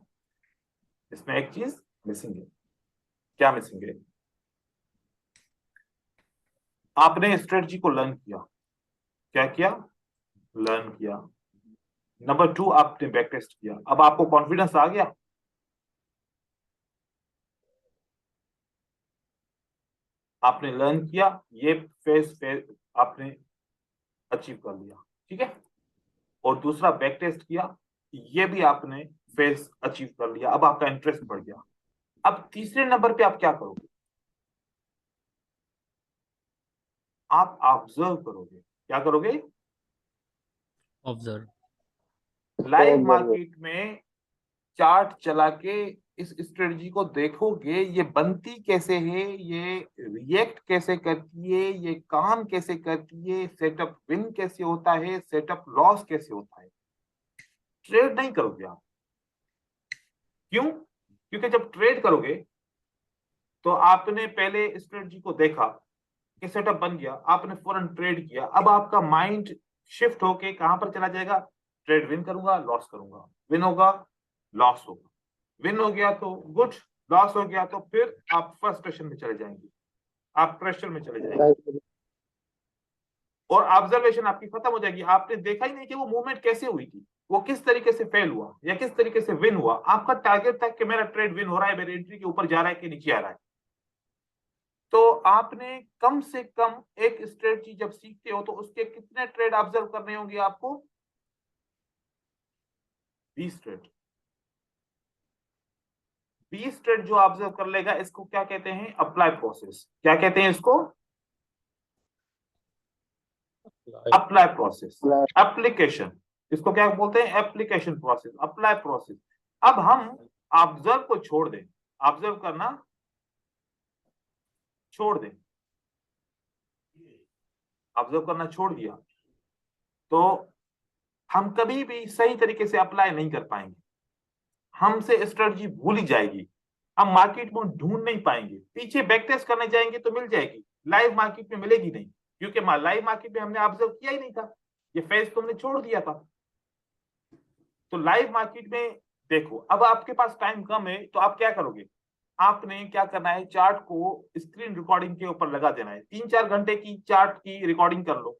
इसमें एक चीज मिसिंग है। क्या मिसिंग है। आपने स्ट्रेटजी को लर्न किया, क्या किया, लर्न किया। नंबर 2, आपने बैक टेस्ट किया, अब आपको कॉन्फिडेंस आ गया। आपने लर्न किया, ये फेस फेस आपने अचीव कर लिया, ठीक है। और दूसरा बैक टेस्ट किया, ये भी आपने फेज अचीव कर लिया, अब आपका इंटरेस्ट बढ़ गया। अब तीसरे नंबर पे आप क्या करोगे? आप ऑब्जर्व करोगे। क्या करोगे? ऑब्जर्व। लाइव मार्केट में चार्ट चला के इस स्ट्रेटजी को देखोगे, ये बनती कैसे है, ये रिएक्ट कैसे करती है, ये काम कैसे करती है, सेटअप विन कैसे होता है, सेटअप लॉस कैसे होता है। ट्रेड नहीं करोगे आप। क्यों? क्योंकि जब ट्रेड करोगे तो आपने पहले स्ट्रेटजी को देखा कि सेटअप बन गया, आपने फौरन ट्रेड किया, अब आपका माइंड शिफ्ट होके कहां पर चला जाएगा? ट्रेड विन करूंगा, लॉस करूंगा, विन होगा, लॉस होगा, विन हो गया तो गुड, लॉस हो गया तो फिर आप फ्रस्ट्रेशन में चले जाएंगे, आप प्रेशर में चले जाएंगे और ऑब्जर्वेशन आपकी खत्म हो जाएगी। आपने देखा ही नहीं कि वो मूवमेंट कैसे हुई थी, वो किस तरीके से फेल हुआ या किस तरीके से विन हुआ। आपका टारगेट था कि मेरा ट्रेड विन हो रहा है, मेरी एंट्री के ऊपर जा रहा है कि नीचे आ रहा है। तो आपने कम से कम एक स्ट्रेटजी जब सीखते हो तो उसके कितने ट्रेड ऑब्जर्व करने होंगे आपको? 20 ट्रेड। 20 ट्रेड जो ऑब्जर्व कर लेगा, इसको क्या कहते हैं? Apply process. क्या कहते हैं इसको? Apply process, application. इसको क्या बोलते हैं? Application process, apply process. अब हम ऑब्जर्व को छोड़ दें, ऑब्जर्व करना छोड़ दें, ऑब्जर्व करना छोड़ दिया तो हम कभी भी सही तरीके से अप्लाई नहीं कर पाएंगे, हमसे स्ट्रेटजी भूल ही जाएगी, हम मार्केट में ढूंढ नहीं पाएंगे। पीछे बैक टेस्ट करने जाएंगे तो मिल जाएगी, लाइव मार्केट में मिलेगी नहीं, क्योंकि लाइव मार्केट में हमने ऑब्जर्व किया ही नहीं था, ये फेज तो हमने छोड़ दिया था। तो लाइव मार्केट में देखो, अब आपके पास टाइम कम है तो आप क्या करोगे? आपने क्या करना है? चार्ट को स्क्रीन रिकॉर्डिंग के ऊपर लगा देना है। 3-4 घंटे की चार्ट की रिकॉर्डिंग कर लो।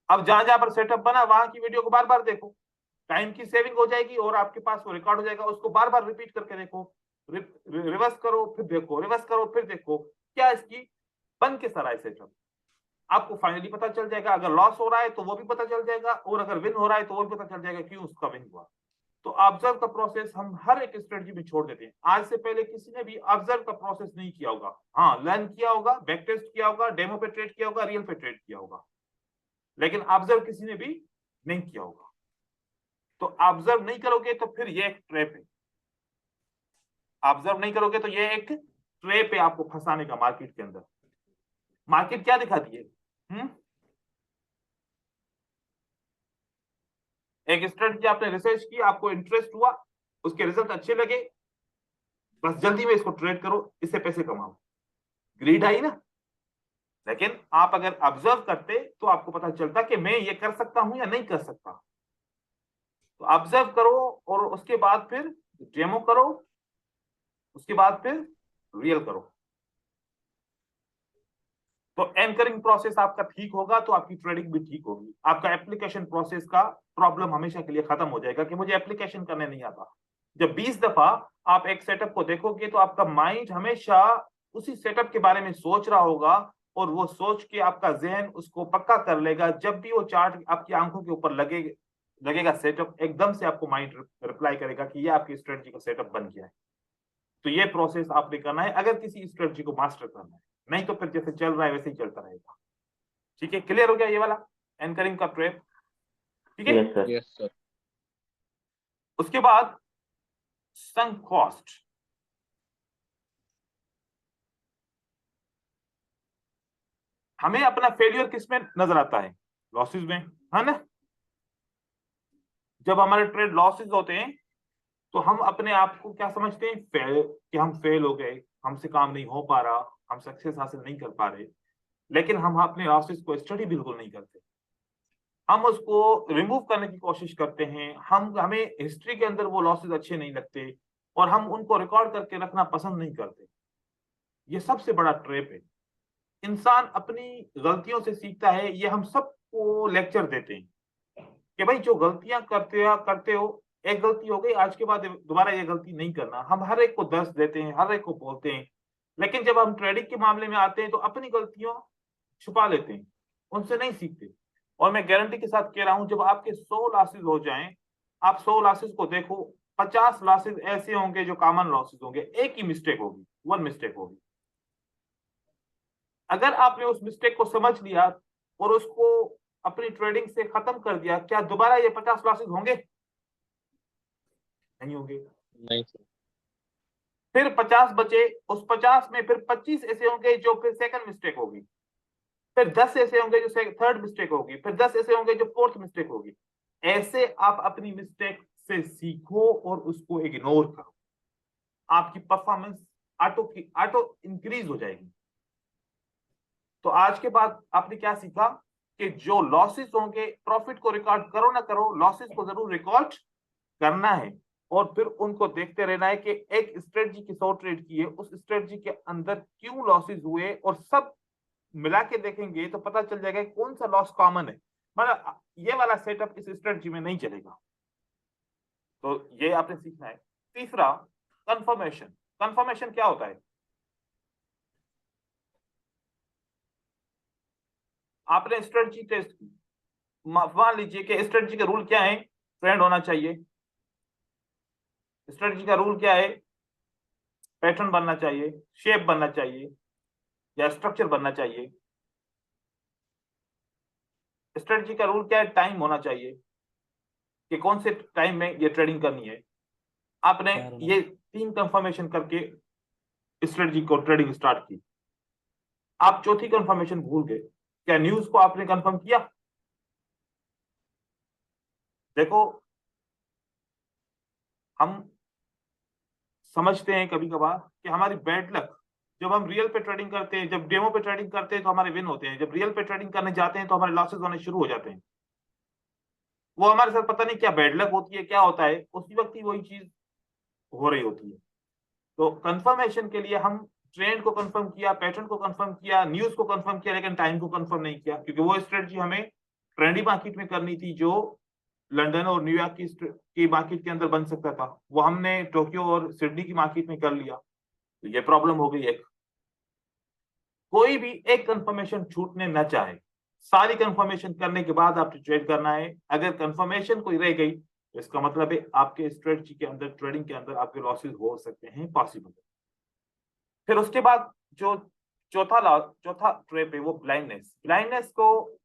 अब जहां जहां पर सेटअप बना वहां की वीडियो को बार बार देखो, टाइम की सेविंग हो जाएगी और आपके पास वो रिकॉर्ड हो जाएगा। उसको बार बार रिपीट करके देखो, रिवर्स करो फिर देखो, रिवर्स करो फिर देखो, क्या इसकी बन के सर है सेटअप। आपको फाइनली पता चल जाएगा, अगर लॉस हो रहा है तो वो भी पता चल जाएगा और अगर विन हो रहा है तो वो भी पता चल जाएगा क्यों उसका विन हुआ। तो ऑब्जर्व का प्रोसेस हम हर एक स्ट्रेटजी में छोड़ देते हैं। आज से पहले किसी ने भी ऑब्जर्व का प्रोसेस नहीं किया होगा। हाँ, लर्न किया होगा, बैक टेस्ट किया होगा, डेमो पे ट्रेड किया होगा, रियल पे ट्रेड किया होगा, लेकिन ऑब्जर्व किसी ने भी नहीं किया होगा। तो ऑब्जर्व नहीं करोगे तो फिर ये एक ट्रैप है। ऑब्जर्व नहीं करोगे तो ये एक ट्रैप है आपको फंसाने का मार्केट के अंदर। मार्केट क्या दिखाती है? एक स्ट्रेटजी आपने रिसर्च की, आपको इंटरेस्ट हुआ, उसके रिजल्ट अच्छे लगे, बस जल्दी में इसको ट्रेड करो, इससे पैसे कमाओ, ग्रीड आई ना। लेकिन आप अगर ऑब्जर्व करते तो आपको पता चलता कि मैं ये कर सकता हूं या नहीं कर सकता। तो ऑब्जर्व करो और उसके बाद फिर डेमो करो, उसके बाद फिर रियल करो। तो एंकरिंग प्रोसेस आपका ठीक होगा तो आपकी ट्रेडिंग भी ठीक होगी। आपका एप्लीकेशन प्रोसेस का प्रॉब्लम हमेशा के लिए खत्म हो जाएगा कि मुझे एप्लीकेशन करने नहीं आता। जब 20 दफा आप एक सेटअप को देखोगे तो आपका माइंड हमेशा उसी सेटअप के बारे में सोच रहा होगा और वो सोच के आपका जहन उसको पक्का कर लेगा। जब भी वो चार्ट आपकी आंखों के ऊपर लगेगा सेटअप, एकदम से आपको माइंड रिप्लाई करेगा कि ये आपकी स्ट्रेटजी का सेटअप बन गया है। तो ये प्रोसेस आपने करना है अगर किसी स्ट्रेटजी को मास्टर करना है, नहीं तो फिर जैसे चल रहा है वैसे ही चलता रहेगा। ठीक है, क्लियर हो गया ये वाला एंकरिंग का ट्रैप? ठीक है, यस सर। Yes sir. उसके बाद संक कॉस्ट। हमें अपना फेलियर किस में नजर आता है? लॉसेस में, है ना। जब हमारे ट्रेड लॉसेस होते हैं तो हम अपने आप को क्या समझते हैं? कि हम फेल हो गए, हमसे काम नहीं हो पा रहा, हम सक्सेस हासिल नहीं कर पा रहे। लेकिन हम अपने लॉसेस को स्टडी बिल्कुल नहीं करते, हम उसको रिमूव करने की कोशिश करते हैं। हमें हिस्ट्री के अंदर वो लॉसेस अच्छे नहीं लगते और हम उनको रिकॉर्ड करके रखना पसंद नहीं करते। ये सबसे बड़ा ट्रैप है। इंसान अपनी गलतियों से सीखता है, ये हम सबको लेक्चर देते हैं कि भाई जो गलतियां करते हो, एक गलती हो गई, आज के बाद दोबारा ये गलती नहीं करना। हम हर एक को दर्श देते हैं, हर एक को बोलते हैं, लेकिन जब हम ट्रेडिंग के मामले में आते हैं तो अपनी गलतियों छुपा लेते हैं, उनसे नहीं सीखते। और मैं गारंटी के साथ कह रहा हूं, जब आपके 100 लॉसेस हो जाएं आप 100 लॉसेस को देखो, 50 लॉसेस ऐसे होंगे जो कॉमन लॉसेस होंगे, एक ही मिस्टेक होगी, वन मिस्टेक होगी। अगर आपने उस मिस्टेक को समझ लिया और उसको अपनी ट्रेडिंग से खत्म कर दिया, क्या दोबारा ये 50 लॉसेस होंगे? नहीं होंगे। नहीं सर। फिर 50 बचे, उस 50 में फिर 25 ऐसे होंगे जो फिर सेकंड मिस्टेक होगी, फिर 10 ऐसे होंगे जो थर्ड मिस्टेक होगी, फिर 10 ऐसे होंगे जो फोर्थ मिस्टेक होगी। ऐसे आप अपनी मिस्टेक से सीखो और उसको इग्नोर करो, आपकी परफॉर्मेंस ऑटो इंक्रीज हो जाएगी। तो आज के बाद आपने क्या सीखा कि जो लॉसेस होंगे, प्रॉफिट को रिकॉर्ड करो ना करो, लॉसेस को जरूर रिकॉर्ड करना है और फिर उनको देखते रहना है कि एक स्ट्रेटजी की 100 ट्रेड की है, उस स्ट्रेटजी के अंदर क्यों लॉसेस हुए, और सब मिला के देखेंगे तो पता चल जाएगा कौन सा लॉस कॉमन है। मतलब ये वाला सेटअप इस स्ट्रेटजी में नहीं चलेगा। तो ये आपने सीखना है। तीसरा, कंफर्मेशन। कंफर्मेशन क्या होता है? आपने स्ट्रेटजी टेस्ट की, मान लीजिए कि स्ट्रेटजी का रूल क्या है? ट्रेंड होना चाहिए। स्ट्रेटजी का रूल क्या है? पैटर्न बनना चाहिए, शेप बनना चाहिए या स्ट्रक्चर बनना चाहिए। स्ट्रेटजी का रूल क्या है? टाइम होना चाहिए कि कौन से टाइम में ये ट्रेडिंग करनी है। आपने ये 3 कंफर्मेशन करके स्ट्रेटजी को ट्रेडिंग स्टार्ट की। आप चौथी कंफर्मेशन भूल गए। क्या न्यूज को आपने कंफर्म किया? देखो, हम समझते हैं कभी कभार कि हमारी बैड लक, जब हम रियल पे ट्रेडिंग करते हैं, जब डेमो पे ट्रेडिंग करते हैं तो हमारे विन होते हैं, जब रियल पे ट्रेडिंग करने जाते हैं तो हमारे लॉसेस होने शुरू हो जाते हैं। वो हमारे साथ पता नहीं क्या बैड लक होती है, क्या होता है, उसी वक्त ही वही चीज हो रही होती है। तो कंफर्मेशन के लिए हम ट्रेंड को कंफर्म किया, पैटर्न को कंफर्म किया, न्यूज को कंफर्म किया, लेकिन टाइम को कंफर्म नहीं किया, क्योंकि वो स्ट्रेटजी हमें ट्रेंडी मार्केट में करनी थी जो लंदन और न्यूयॉर्क की मार्केट के अंदर बन सकता था। वो हमने टोक्यो और सिडनी की मार्केट में कर लिया, तो ये प्रॉब्लम हो गई एक। कोई भी एक कंफर्मेशन छूटने न चाहे, सारी कंफर्मेशन करने के बाद आपको ट्रेड करना है। अगर कंफर्मेशन कोई रह गई तो इसका मतलब है आपके स्ट्रेटजी के अंदर, ट्रेडिंग के अंदर आपके लॉसेस हो सकते हैं, पॉसिबल। फिर उसके बाद जो चौथा ट्रेप है वो ब्लाइंडनेस। ब्लाइंडनेस को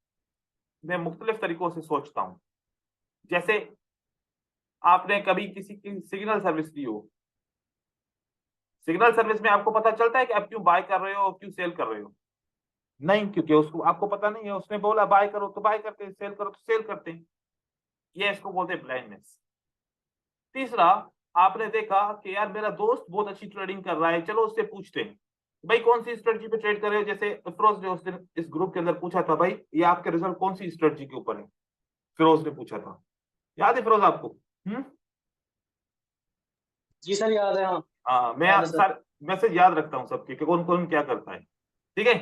मैं मुख्तलिफ तरीकों से सोचता हूं। जैसे आपने कभी किसी की सिग्नल सर्विस ली हो, सिग्नल सर्विस में आपको पता चलता है कि आप क्यों बाय कर रहे हो, क्यों सेल कर रहे हो? नहीं, क्योंकि उसको आपको पता नहीं है। उसने बोला बाय करो तो बाय करते हैं, सेल करो तो सेल करते हैं। ये इसको बोलते हैं ब्लाइंडनेस। तीसरा, आपने देखा कि यार मेरा दोस्त बहुत अच्छी ट्रेडिंग कर रहा है, चलो उससे पूछते हैं भाई कौन सी स्ट्रेटजी पे ट्रेड कर रहे हो। जैसे फिरोज ने उस दिन इस ग्रुप के अंदर पूछा था, भाई ये आपके रिजल्ट कौन सी स्ट्रेटजी के ऊपर है? फिरोज ने पूछा था, याद है फिरोज आपको? जी सर, याद है। हाँ, हाँ, मैं याद है सर। सारे मैसेज याद रखता हूँ सबके कि कौन कौन क्या करता है। ठीक है,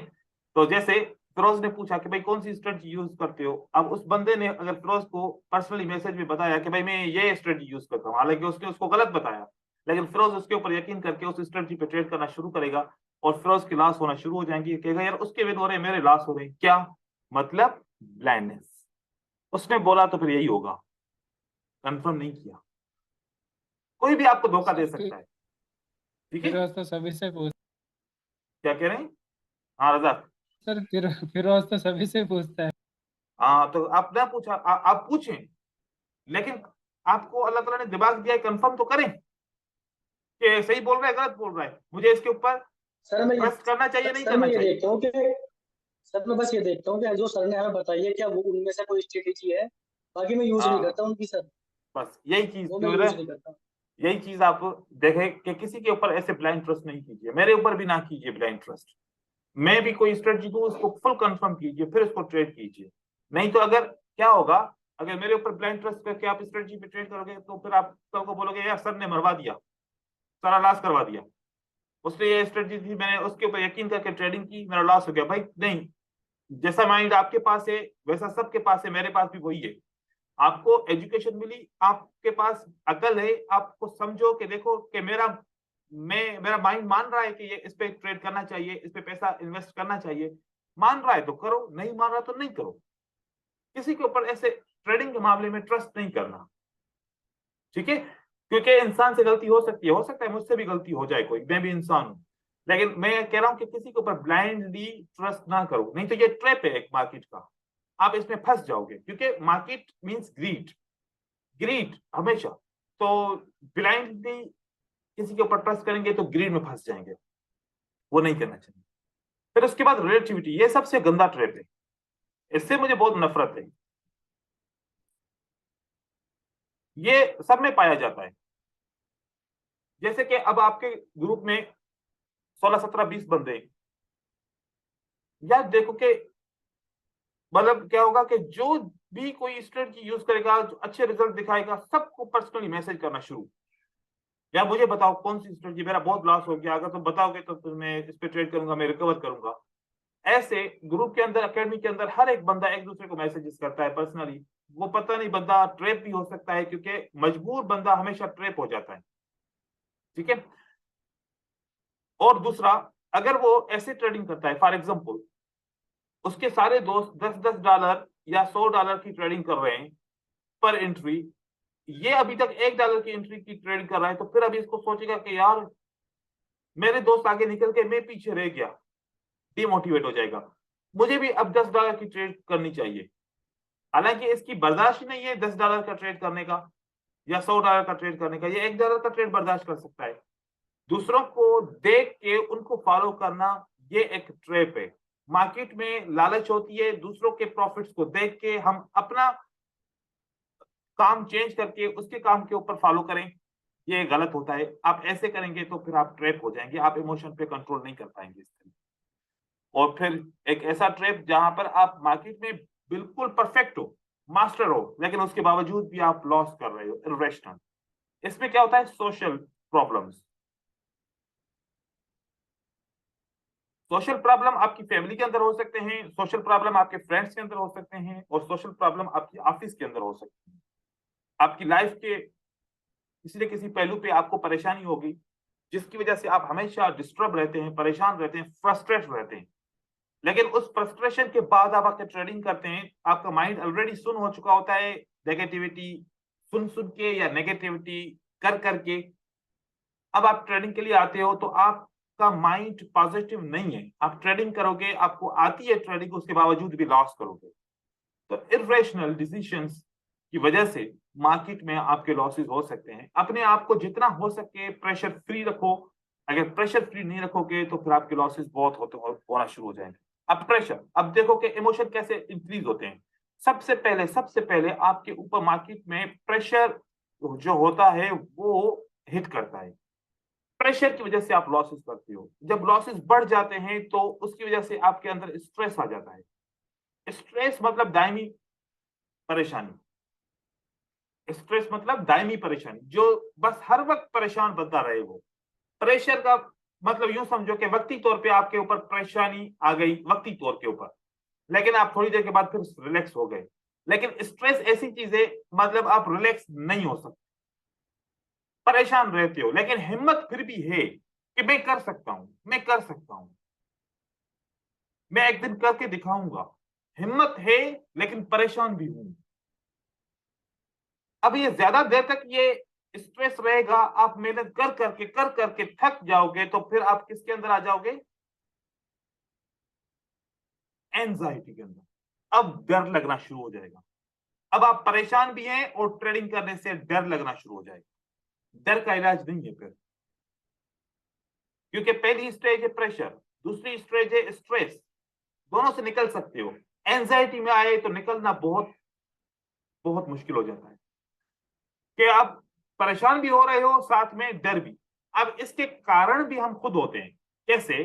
तो जैसे फिरोज ने पूछा कि भाई कौन सी स्ट्रेटजी यूज करते हो, अब उस बंदे ने अगर फिरोज को पर्सनली मैसेज में बताया कि भाई मैं ये स्ट्रेटजी यूज करता हूँ, हालांकि उसने उसको गलत बताया, लेकिन फिरोज उसके ऊपर यकीन करके उस स्ट्रेटजी पे ट्रेड करना शुरू करेगा और फिरोज की लॉस होना शुरू हो जाएंगी। कहेगा यार उसके विन हो रहे, मेरे लॉस हो रहे, क्या मतलब? ब्लाइंडनेस। उसने बोला तो फिर यही होगा, कंफर्म नहीं किया। कोई भी आपको धोखा दे सकता है। ठीक है, फिरोज तो सभी से पूछ क्या कह रहे हैं? हाँ रजा। सर, फिरोज तो सभी से पूछता है। हाँ, तो आप ना पूछा, आप पूछें, लेकिन आपको अल्लाह ताला ने दिमाग दिया है, कंफर्म तो करें कि सही बोल रहा है गलत बोल रहा है, मुझे इसके ऊपर सर मैं ट्रस्ट करना चाहिए नहीं सर करना मैं ये चाहिए। देखता हूँ कि सर मैं बस ये देखता हूँ कि जो सर ने हमें बताई है क्या वो उनमें से कोई स्ट्रेटेजी है। बाकी मैं यूज नहीं हाँ, करता उनकी सर। बस यही चीज वो मैं जो है यूज ना, नहीं करता। यही चीज आप देखें कि किसी के ऊपर ऐसे ब्लाइंड ट्रस्ट नहीं कीजिए, मेरे ऊपर भी ना कीजिए ब्लाइंड ट्रस्ट। मैं भी कोई स्ट्रेटजी दूं उसको फुल कंफर्म कीजिए, फिर उसको ट्रेड कीजिए। नहीं तो अगर क्या होगा, अगर मेरे ऊपर ब्लाइंड ट्रस्ट करके आप स्ट्रेटजी पे ट्रेड करोगे तो फिर आप कल को बोलोगे यार सर ने मरवा दिया, सारा लॉस करवा दिया, उसने ये स्ट्रेटजी थी, मैंने उसके ऊपर यकीन करके ट्रेडिंग की, मेरा लॉस हो गया। भाई नहीं, जैसा माइंड आपके पास है वैसा सबके पास है, मेरे पास भी वही है। आपको एजुकेशन मिली, आपके पास अकल है, आपको समझो कि देखो कि मेरा माइंड मान रहा है कि ये इस पे ट्रेड करना चाहिए, इस पे पैसा इन्वेस्ट करना चाहिए। मान रहा है तो करो, नहीं मान रहा तो नहीं करो। किसी के ऊपर ऐसे ट्रेडिंग के मामले में ट्रस्ट नहीं करना। ठीक है, क्योंकि इंसान से गलती हो सकता है मुझसे भी गलती हो जाए, कोई, मैं भी इंसान हूं। लेकिन मैं कह रहा हूं कि किसी के ऊपर ब्लाइंडली ट्रस्ट ना करो, नहीं तो ये ट्रैप है एक मार्केट का, आप इसमें फंस जाओगे, क्योंकि मार्केट मींस ग्रीड, ग्रीड हमेशा। तो ब्लाइंडली किसी के ऊपर ट्रस्ट करेंगे तो ग्रीड में फंस जाएंगे, वो नहीं करना चाहिए। फिर उसके बाद रिलेटिविटी, ये सबसे गंदा ट्रैप है, इससे मुझे बहुत नफरत है। ये सब में पाया जाता है। जैसे कि अब आपके ग्रुप में 16 17 20 बंदे हैं, यार देखो कि मतलब क्या होगा कि जो भी कोई स्ट्रेटजी यूज करेगा, जो अच्छे रिजल्ट दिखाएगा, सबको पर्सनली मैसेज करना शुरू, यार मुझे बताओ कौन सी स्ट्रेटजी, मेरा बहुत लॉस हो गया, अगर तुम बताओगे तो फिर मैं इस पे ट्रेड करूंगा, मैं रिकवर करूंगा। ऐसे ग्रुप के अंदर, एकेडमी के अंदर हर एक बंदा एक दूसरे को मैसेजेस करता है पर्सनली। वो पता नहीं, बंदा ट्रैप भी हो सकता है, क्योंकि मजबूर बंदा हमेशा ट्रैप हो जाता है। ठीक है। और दूसरा, अगर वो ऐसे ट्रेडिंग करता है, फॉर एग्जाम्पल उसके सारे दोस्त $10 या $100 की ट्रेडिंग कर रहे हैं पर एंट्री, ये अभी तक $1 की एंट्री की ट्रेडिंग कर रहा है, तो फिर अभी इसको सोचेगा कि यार मेरे दोस्त आगे निकल के मैं पीछे रह गया, डिमोटिवेट हो जाएगा, मुझे भी अब $10 की ट्रेड करनी चाहिए। हालांकि इसकी बर्दाश्त नहीं है $10 का ट्रेड करने का या $100 का ट्रेड करने का, ये $1 का ट्रेड बर्दाश्त कर सकता है। दूसरों को देख के उनको फॉलो करना, ये एक ट्रैप है। मार्केट में लालच होती है, दूसरों के प्रॉफिट्स को देख के हम अपना काम चेंज करके उसके काम के ऊपर फॉलो करें, ये गलत होता है। आप ऐसे करेंगे तो फिर आप ट्रैप हो जाएंगे, आप इमोशन पे कंट्रोल नहीं कर पाएंगे इस तरह। और फिर एक ऐसा ट्रैप जहां पर आप मार्केट में बिल्कुल परफेक्ट हो, मास्टर हो, लेकिन उसके बावजूद भी आप लॉस कर रहे हो, इरेशनल। इसमें क्या होता है, सोशल प्रॉब्लम्स। सोशल प्रॉब्लम आपकी फैमिली के अंदर हो सकते हैं, सोशल प्रॉब्लम आपके फ्रेंड्स के अंदर हो सकते हैं, और सोशल प्रॉब्लम आपकी ऑफिस के अंदर हो सकती है। आपकी लाइफ के किसी न किसी पहलू पे आपको परेशानी होगी, जिसकी वजह से आप हमेशा डिस्टर्ब रहते हैं, परेशान रहते हैं, फ्रस्ट्रेट रहते हैं। लेकिन उस फ्रस्ट्रेशन के बाद आप आकर ट्रेडिंग करते हैं, आपका माइंड ऑलरेडी सुन हो चुका होता है नेगेटिविटी सुन सुन के या नेगेटिविटी कर करके। अब आप ट्रेडिंग के लिए आते हो तो आपका माइंड पॉजिटिव नहीं है, आप ट्रेडिंग करोगे, आपको आती है ट्रेडिंग, उसके बावजूद भी लॉस करोगे। तो इरेशनल डिसीजंस की वजह से मार्केट में आपके लॉसेस हो सकते हैं। अपने आप को जितना हो सके प्रेशर फ्री रखो, अगर प्रेशर फ्री नहीं रखोगे तो फिर आपके लॉसेस बहुत होना शुरू हो जाएंगे। अब प्रेशर, अब देखो कि इमोशन कैसे इंक्रीज होते हैं। सबसे पहले आपके ऊपर मार्केट में प्रेशर जो होता है वो हिट करता है। प्रेशर की वजह से आप लॉसेस करते हो, जब लॉसेस बढ़ जाते हैं तो उसकी वजह से आपके अंदर स्ट्रेस आ जाता है। स्ट्रेस मतलब दायमी परेशानी, स्ट्रेस मतलब दायमी परेशानी, जो बस हर वक्त परेशान बनता रहे वो। प्रेशर का मतलब यूं समझो कि वक्ती तौर पे आपके ऊपर परेशानी आ गई, वक्ती तौर के ऊपर, लेकिन आप थोड़ी देर के बाद फिर रिलैक्स हो गए। लेकिन स्ट्रेस ऐसी चीज है, मतलब आप रिलैक्स नहीं हो सकते, परेशान रहते हो, लेकिन हिम्मत फिर भी है कि मैं कर सकता हूं, मैं कर सकता हूं, मैं एक दिन करके दिखाऊंगा। हिम्मत है लेकिन परेशान भी हूं। अब ये ज्यादा देर तक ये स्ट्रेस रहेगा, आप मेहनत कर करके थक जाओगे, तो फिर आप किसके अंदर आ जाओगे, एंजाइटी के अंदर। अब डर लगना शुरू हो जाएगा। अब आप परेशान भी हैं और ट्रेडिंग करने से डर लगना शुरू हो जाएगा। डर का इलाज नहीं है फिर, क्योंकि पहली स्टेज है प्रेशर, दूसरी स्टेज है स्ट्रेस, दोनों से निकल सकते हो। एंजाइटी में आए तो निकलना बहुत बहुत मुश्किल हो जाता है, कि आप परेशान भी हो रहे हो, साथ में डर भी। अब इसके कारण भी हम खुद होते हैं। कैसे,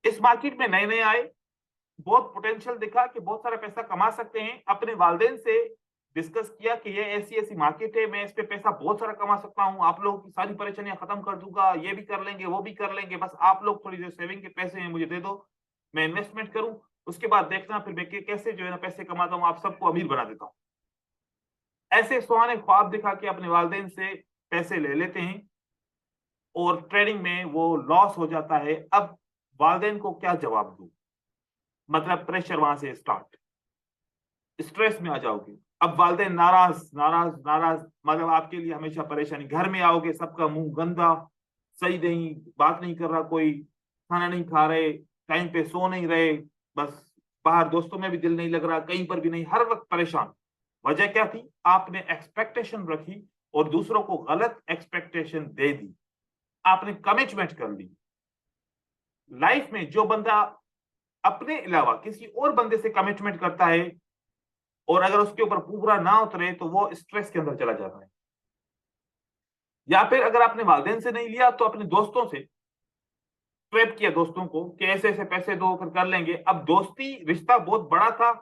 इस मार्केट में नए नए आए, बहुत पोटेंशियल दिखा कि बहुत सारा पैसा कमा सकते हैं, अपने वालिदैन से डिस्कस किया कि ये ऐसी ऐसी मार्केट है, मैं इस पे पैसा बहुत सारा कमा सकता हूं, आप लोगों की सारी परेशानियां खत्म कर दूंगा, ये भी कर लेंगे वो भी कर लेंगे, बस आप लोग थोड़ी जो सेविंग के पैसे हैं मुझे दे दो, मैं इन्वेस्टमेंट करूं, उसके बाद देखना फिर मैं कैसे जो है ना पैसे कमाता हूं, आप सबको अमीर बना देता हूं। ऐसे सुहाने ख्वाब दिखा के अपने वालिदैन से पैसे ले लेते हैं और ट्रेडिंग में वो लॉस हो जाता है। अब वालिदैन को क्या जवाब दूं, मतलब प्रेशर वहां से स्टार्ट, स्ट्रेस में आ जाओगे। अब वालिदैन नाराज नाराज नाराज, मतलब आपके लिए हमेशा परेशानी। घर में आओगे सबका मुंह गंदा, सही नहीं, बात नहीं कर रहा कोई, खाना नहीं खा रहे, टाइम पे सो नहीं रहे, बस बाहर दोस्तों में भी दिल नहीं लग रहा, कहीं पर भी नहीं, हर वक्त परेशान। वजह क्या थी? आपने एक्सपेक्टेशन रखी और दूसरों को गलत एक्सपेक्टेशन दे दी, आपने कमिटमेंट कर ली। लाइफ में जो बंदा अपने अलावा किसी और बंदे से कमिटमेंट करता है और अगर उसके ऊपर पूरा ना उतरे तो वो स्ट्रेस के अंदर चला जाता है। या फिर अगर आपने वालिदैन से नहीं लिया तो अपने दोस्तों से ट्रैप किया, दोस्तों को कि ऐसे ऐसे पैसे दो फिर कर लेंगे। अब दोस्ती रिश्ता बहुत बड़ा था,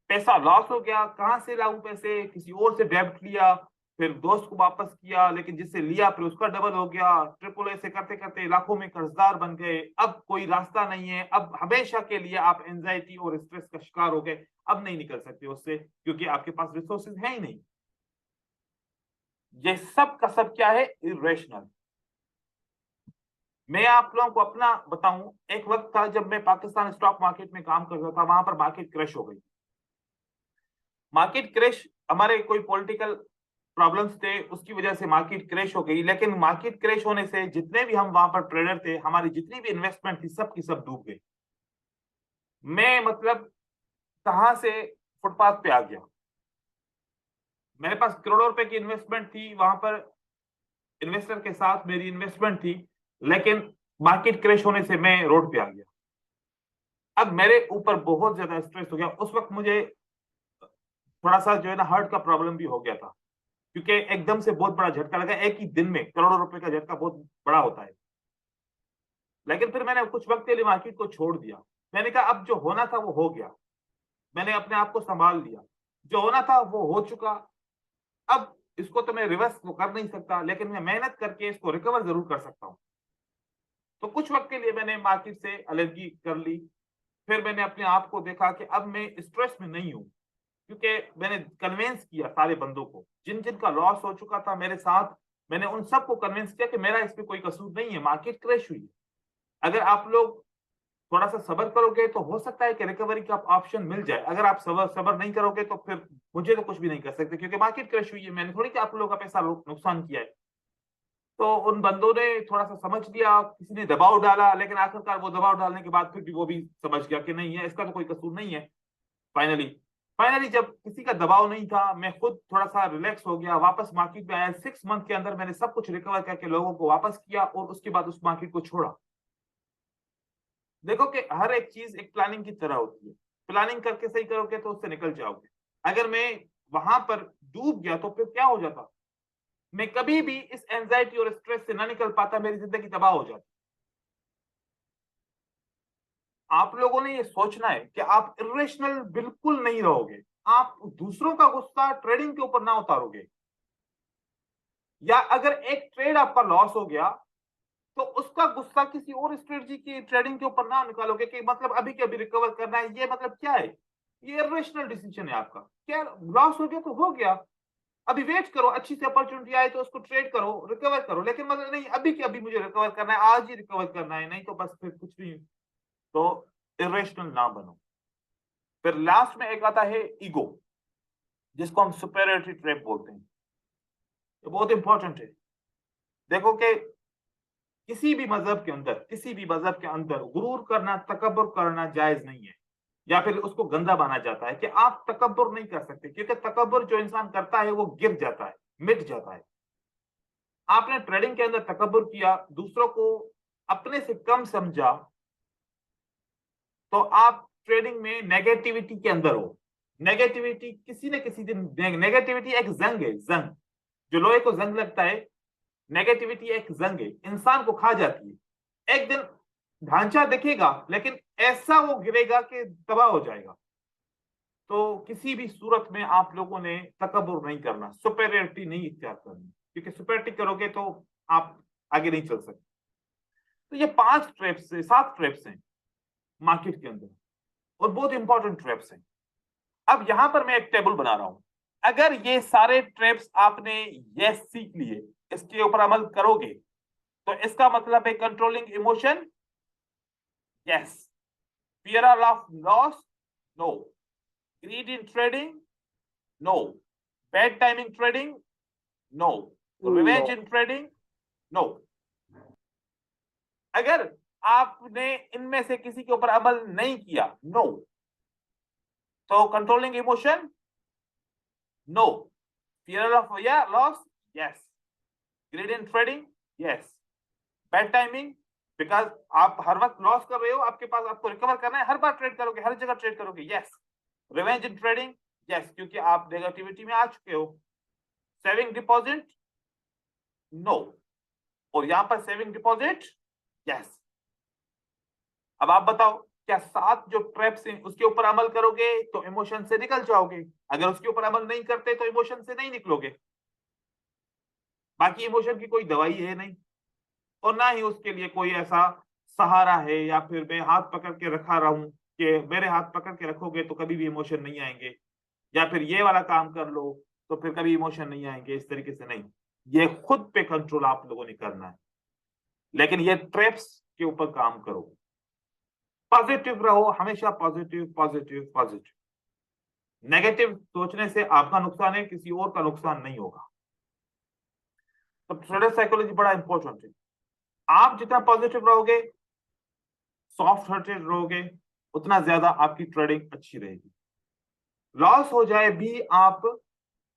पैसा लॉस हो गया, कहां से लाऊं पैसे, किसी और से डेब्ट लिया, फिर दोस्त को वापस किया, लेकिन जिससे लिया फिर उसका डबल हो गया, ट्रिपल ऐसे करते करते लाखों में कर्जदार बन गए। अब कोई रास्ता नहीं है, अब हमेशा के लिए आप एंजाइटी और स्ट्रेस का शिकार हो गए, अब नहीं निकल सकते उससे, क्योंकि आपके पास रिसोर्सेज है ही नहीं। ये सब का सब क्या है? इरेशनल। मैं आप लोगों को अपना बताऊं, एक वक्त था जब मैं पाकिस्तान स्टॉक मार्केट में काम करता था, वहां पर मार्केट क्रैश हो गई। मार्केट क्रैश, हमारे कोई पॉलिटिकल प्रॉब्लम्स थे, उसकी वजह से मार्केट क्रैश हो गई। लेकिन मार्केट क्रैश होने से जितने भी हम वहां पर ट्रेडर थे, हमारी जितनी भी इन्वेस्टमेंट थी, सब की सब डूब गई। मैं मतलब कहां से फुटपाथ पे आ गया। मेरे पास करोड़ों रुपए की इन्वेस्टमेंट थी, वहां पर इन्वेस्टर के साथ मेरी इन्वेस्टमेंट थी, लेकिन मार्केट क्रैश होने से मैं रोड पे आ गया। अब मेरे ऊपर बहुत ज्यादा स्ट्रेस हो गया। उस वक्त मुझे थोड़ा सा जो है ना हार्ट का प्रॉब्लम भी हो गया था, क्योंकि एकदम से बहुत बड़ा झटका लगा। एक ही दिन में करोड़ों रुपए का झटका बहुत बड़ा होता है। लेकिन फिर मैंने कुछ वक्त के लिए मार्केट को छोड़ दिया। मैंने कहा अब जो होना था वो हो गया, मैंने अपने आप को संभाल लिया, जो होना था वो हो चुका। अब इसको तो मैं रिवर्स तो कर नहीं सकता, लेकिन मैं मेहनत करके इसको रिकवर जरूर कर सकता हूं। तो कुछ वक्त के लिए मैंने मार्केट से अलर्जी कर ली। फिर मैंने अपने आप को देखा कि अब मैं स्ट्रेस में नहीं हूं, क्योंकि मैंने कन्विंस किया सारे बंदों को, जिन जिन का लॉस हो चुका था मेरे साथ, मैंने उन सबको कन्विंस किया कि मेरा इसमें कोई कसूर नहीं है, मार्केट क्रैश हुई है। अगर आप लोग थोड़ा सा सब्र करोगे तो हो सकता है कि रिकवरी का ऑप्शन मिल जाए। अगर आप सब्र नहीं करोगे तो फिर मुझे तो कुछ भी नहीं कर सकते, क्योंकि मार्केट क्रैश हुई है, मैंने थोड़ी कि आप लोगों का पैसा नुकसान किया है। तो उन बंदों ने थोड़ा सा समझ लिया, किसी ने दबाव डाला, लेकिन आखिरकार वो दबाव डालने के बाद फिर भी वो भी समझ गया कि नहीं है, इसका तो कोई कसूर नहीं है। फाइनली फाइनली जब किसी का दबाव नहीं था, मैं खुद थोड़ा सा रिलैक्स हो गया, वापस मार्केट में आया। 6 मंथ के अंदर मैंने सब कुछ रिकवर करके लोगों को वापस किया और उसके बाद उस मार्केट को छोड़ा। देखो कि हर एक चीज एक प्लानिंग की तरह होती है, प्लानिंग करके सही करोगे तो उससे निकल जाओगे। अगर मैं वहां पर डूब गया तो फिर क्या हो जाता? मैं कभी भी इस एंजाइटी और स्ट्रेस से ना निकल पाता, मेरी जिंदगी तबाह हो जाती। आप लोगों ने ये सोचना है कि आप इरेशनल बिल्कुल नहीं रहोगे, आप दूसरों का गुस्सा ट्रेडिंग के ऊपर ना उतारोगे, या अगर एक ट्रेड आपका लॉस हो गया तो उसका गुस्सा किसी और स्ट्रेटजी की ट्रेडिंग के ऊपर ना निकालोगे कि मतलब अभी के अभी रिकवर करना है। ये मतलब क्या है? ये इरेशनल डिसीजन है आपका। क्या लॉस हो गया तो हो गया, अभी वेट करो, अच्छी सी अपॉर्चुनिटी आए तो उसको ट्रेड करो, रिकवर करो, लेकिन मतलब नहीं अभी के अभी मुझे रिकवर करना है, आज ही रिकवर करना है, नहीं तो बस फिर कुछ भी। तो इरेशनल ना बनो। फिर लास्ट में एक आता है ईगो, जिसको हम सुपेरियरिटी ट्रैप बोलते हैं। ये बहुत इंपॉर्टेंट है। देखो कि किसी भी मजहब के अंदर, किसी भी मजहब के अंदर गुरूर करना, तकब्बुर करना जायज नहीं है, या फिर उसको गंदा माना जाता है कि आप तकब्बुर नहीं कर सकते, क्योंकि तकब्बुर जो इंसान करता है वो गिर जाता है, मिट जाता है। आपने ट्रेडिंग के अंदर तकब्बुर किया, दूसरों को अपने से कम समझा, तो आप ट्रेडिंग में नेगेटिविटी के अंदर हो। नेगेटिविटी किसी न किसी दिन, नेगेटिविटी एक जंग है, जंग जो लोहे को जंग लगता है, नेगेटिविटी एक जंग है, इंसान को खा जाती है। एक दिन ढांचा दिखेगा लेकिन ऐसा वो गिरेगा कि तबाह हो जाएगा। तो किसी भी सूरत में आप लोगों ने तकब्बुर नहीं करना, सुपेरियरिटी नहीं इख्तियार करनी, क्योंकि सुपेरियरिटी करोगे तो आप आगे नहीं चल सकते। तो ये 5 ट्रैप्स से 7 ट्रैप्स हैं मार्केट के अंदर, और बहुत इंपॉर्टेंट ट्रैप्स हैं। अब यहां पर मैं एक टेबल बना रहा हूं। अगर ये सारे ट्रैप्स आपने ये सीख लिए, इसके ऊपर अमल करोगे, तो इसका मतलब है controlling emotion, yes. Fear of loss, no. Greed in trading, no. Bad timing trading, no. Revenge in trading, no. अगर आपने इनमें से किसी के ऊपर अमल नहीं किया, नो। तो controlling emotion, no. Fear of loss, yes. Greed in trading, yes. Bad timing, because आप हर वक्त लॉस कर रहे हो, आपके पास आपको रिकवर करना है, हर बार ट्रेड करोगे, हर जगह ट्रेड करोगे, yes. Revenge in trading, yes, क्योंकि आप नेगेटिविटी में आ चुके हो। Saving deposit, no. और यहां पर सेविंग डिपॉजिट, यस। अब आप बताओ, क्या 7 जो ट्रैप्स हैं उसके ऊपर अमल करोगे तो इमोशन से निकल जाओगे, अगर उसके ऊपर अमल नहीं करते तो इमोशन से नहीं निकलोगे। बाकी इमोशन की कोई दवाई है नहीं, और ना ही उसके लिए कोई ऐसा सहारा है, या फिर मैं हाथ पकड़ के रखा रहूं कि मेरे हाथ पकड़ के रखोगे तो कभी भी इमोशन नहीं आएंगे, या फिर ये वाला काम कर लो तो फिर कभी इमोशन नहीं आएंगे, इस तरीके से नहीं। ये खुद पे कंट्रोल आप लोगों ने करना है, लेकिन ये ट्रैप्स के ऊपर काम करो। पॉजिटिव रहो, हमेशा पॉजिटिव पॉजिटिव पॉजिटिव। नेगेटिव सोचने से आपका नुकसान है, किसी और का नुकसान नहीं होगा। तो ट्रेडर साइकोलॉजी बड़ा इंपॉर्टेंट है। आप जितना पॉजिटिव रहोगे, सॉफ्ट हार्टेड रहोगे, उतना ज्यादा आपकी ट्रेडिंग अच्छी रहेगी। लॉस हो जाए भी आप,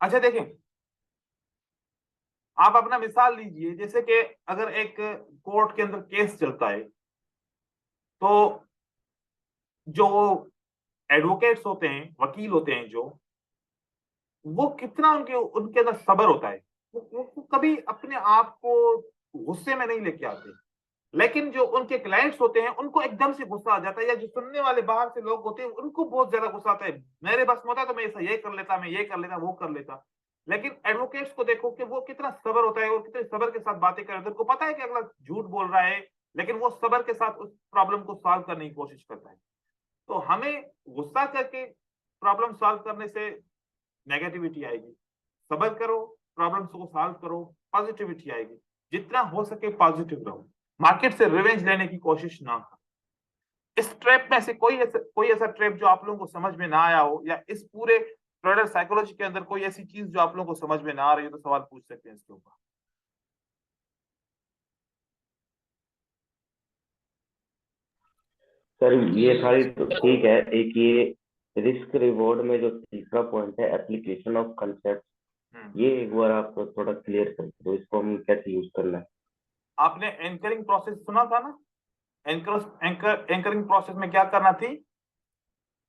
अच्छा देखें, आप अपना मिसाल लीजिए, जैसे कि अगर एक कोर्ट के अंदर केस चलता है, तो जो एडवोकेट्स होते हैं, वकील होते हैं जो, वो कितना उनके अंदर सब्र होता है, वो कभी अपने आप को गुस्से में नहीं लेके आते। लेकिन जो उनके क्लाइंट्स होते हैं उनको एकदम से गुस्सा आ जाता है, या जो सुनने वाले बाहर से लोग होते हैं उनको बहुत ज्यादा गुस्सा आता है। मेरे बस में होता तो मैं ऐसा ये कर लेता, मैं ये कर लेता, वो कर लेता। लेकिन एडवोकेट्स को देखो कि वो कितना सब्र होता है और कितने सब्र के साथ बातें कर रहे हैं। उनको पता है कि अगला झूठ बोल रहा है, लेकिन वो सब्र के साथ उस प्रॉब्लम को सॉल्व करने की कोशिश करता है। तो हमें गुस्सा करके प्रॉब्लम सॉल्व करने से नेगेटिविटी आएगी। सब्र करो, प्रॉब्लम्स को सॉल्व करो, पॉजिटिविटी आएगी। जितना हो सके पॉजिटिव रहो, मार्केट से रिवेंज लेने की कोशिश ना करो। इस ट्रैप में से कोई ऐसा ट्रैप जो आप लोगों को समझ में ना आया हो, या इस पूरे ट्रेडर साइकोलॉजी के अंदर कोई ऐसी चीज जो आप लोगों को समझ में ना आ रही हो, तो सवाल पूछ सकते हैं इसके ऊपर। सर ये सारी तो ठीक है, एक ये रिस्क रिवॉर्ड में जो तीसरा पॉइंट है एप्लीकेशन ऑफ कंसेप्ट, ये एक बार आप थोड़ा क्लियर कर दो, इसको हम कैसे यूज करना है। आपने एंकरिंग प्रोसेस सुना था ना? एंकरिंग प्रोसेस में क्या करना थी?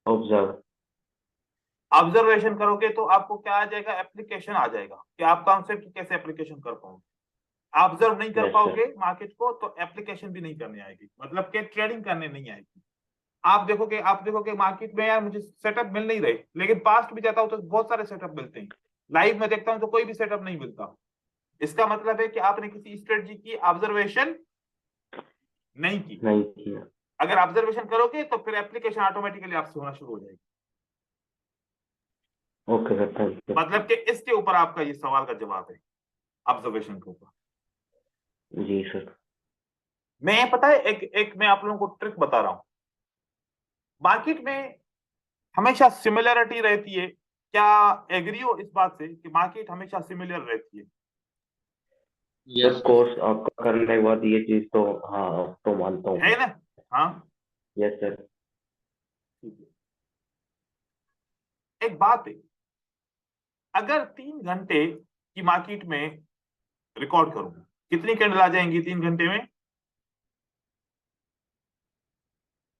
ऑब्जर्व। ऑब्जर्वेशन करोगे तो आपको क्या आ जाएगा? एप्लीकेशन आ जाएगा कि आप कॉन्सेप्ट की कैसे एप्लीकेशन कर पाओगे। ऑब्जर्व नहीं कर पाओगे मार्केट को तो एप्लीकेशन भी नहीं करने आएगी, मतलब कि ट्रेडिंग करने नहीं आएगी। आप देखोगे मार्केट में यार मुझे सेटअप मिल नहीं रहे, लेकिन पास्ट भी जाता हूं तो बहुत सारे सेटअप मिलते हैं। लाइव में देखता हूं तो कोई भी सेटअप नहीं मिलता। इसका मतलब है कि आपने किसी स्ट्रेटजी की ऑब्जर्वेशन नहीं की। अगर ऑब्जर्वेशन करोगे तो फिर एप्लीकेशन ऑटोमेटिकली आपसे होना शुरू हो जाएगी। Okay sir, thank you. मतलब कि इसके ऊपर आपका ये सवाल का जवाब है, ऑब्जर्वेशन के ऊपर। जी सर। मैं पता है एक मैं आप लोगों को ट्रिक बता रहा हूं। मार्केट में हमेशा सिमिलरिटी रहती है। क्या एग्री हो इस बात से कि मार्केट हमेशा सिमिलर रहती है? यस कोर्स आपका करने के बाद ये चीज तो हाँ तो मानता हूँ है ना? हाँ, यस सर। ठीक है। एक बात है, अगर 3 घंटे की मार्केट में रिकॉर्ड करूं, कितनी कैंडल आ जाएंगी 3 घंटे में?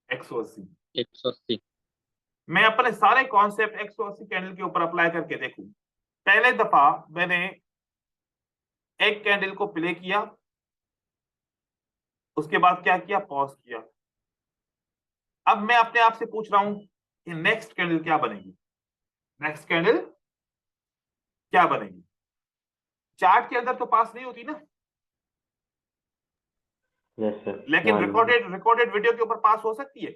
180। 180। मैं अपने सारे कॉन्सेप्ट 180 कैंडल के ऊपर अप्लाई करके देखूं। पहले दफा मैंने एक कैंडल को प्ले किया, उसके बाद क्या किया? पॉज किया। अब मैं अपने आप से पूछ रहा हूं कि नेक्स्ट कैंडल क्या बनेगी? नेक्स्ट कैंडल क्या बनेगी? चार्ट के अंदर तो पास नहीं होती ना, यस सर। लेकिन रिकॉर्डेड वीडियो के ऊपर पास हो सकती है।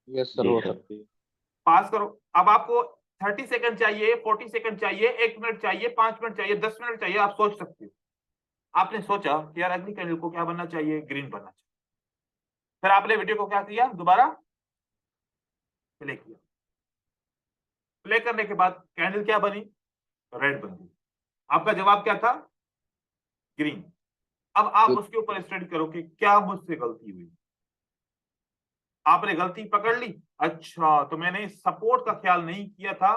यस सर, हो सकती है। पास करो। अब आपको 30 सेकंड चाहिए, 40 सेकंड चाहिए, 1 मिनट चाहिए, 5 मिनट चाहिए, 10 मिनट चाहिए, आप सोच सकते हो। आपने सोचा कि यार अगली कैंडल को क्या बनना चाहिए? ग्रीन बनना चाहिए। फिर आपने वीडियो को क्या किया? दोबारा प्ले किया। प्ले करने के बाद कैंडल क्या बनी, रेड बन गई। आपका जवाब क्या था, ग्रीन। अब आप उसके ऊपर स्टडी करो कि क्या मुझसे गलती हुई। आपने गलती पकड़ ली, अच्छा तो मैंने सपोर्ट का ख्याल नहीं किया था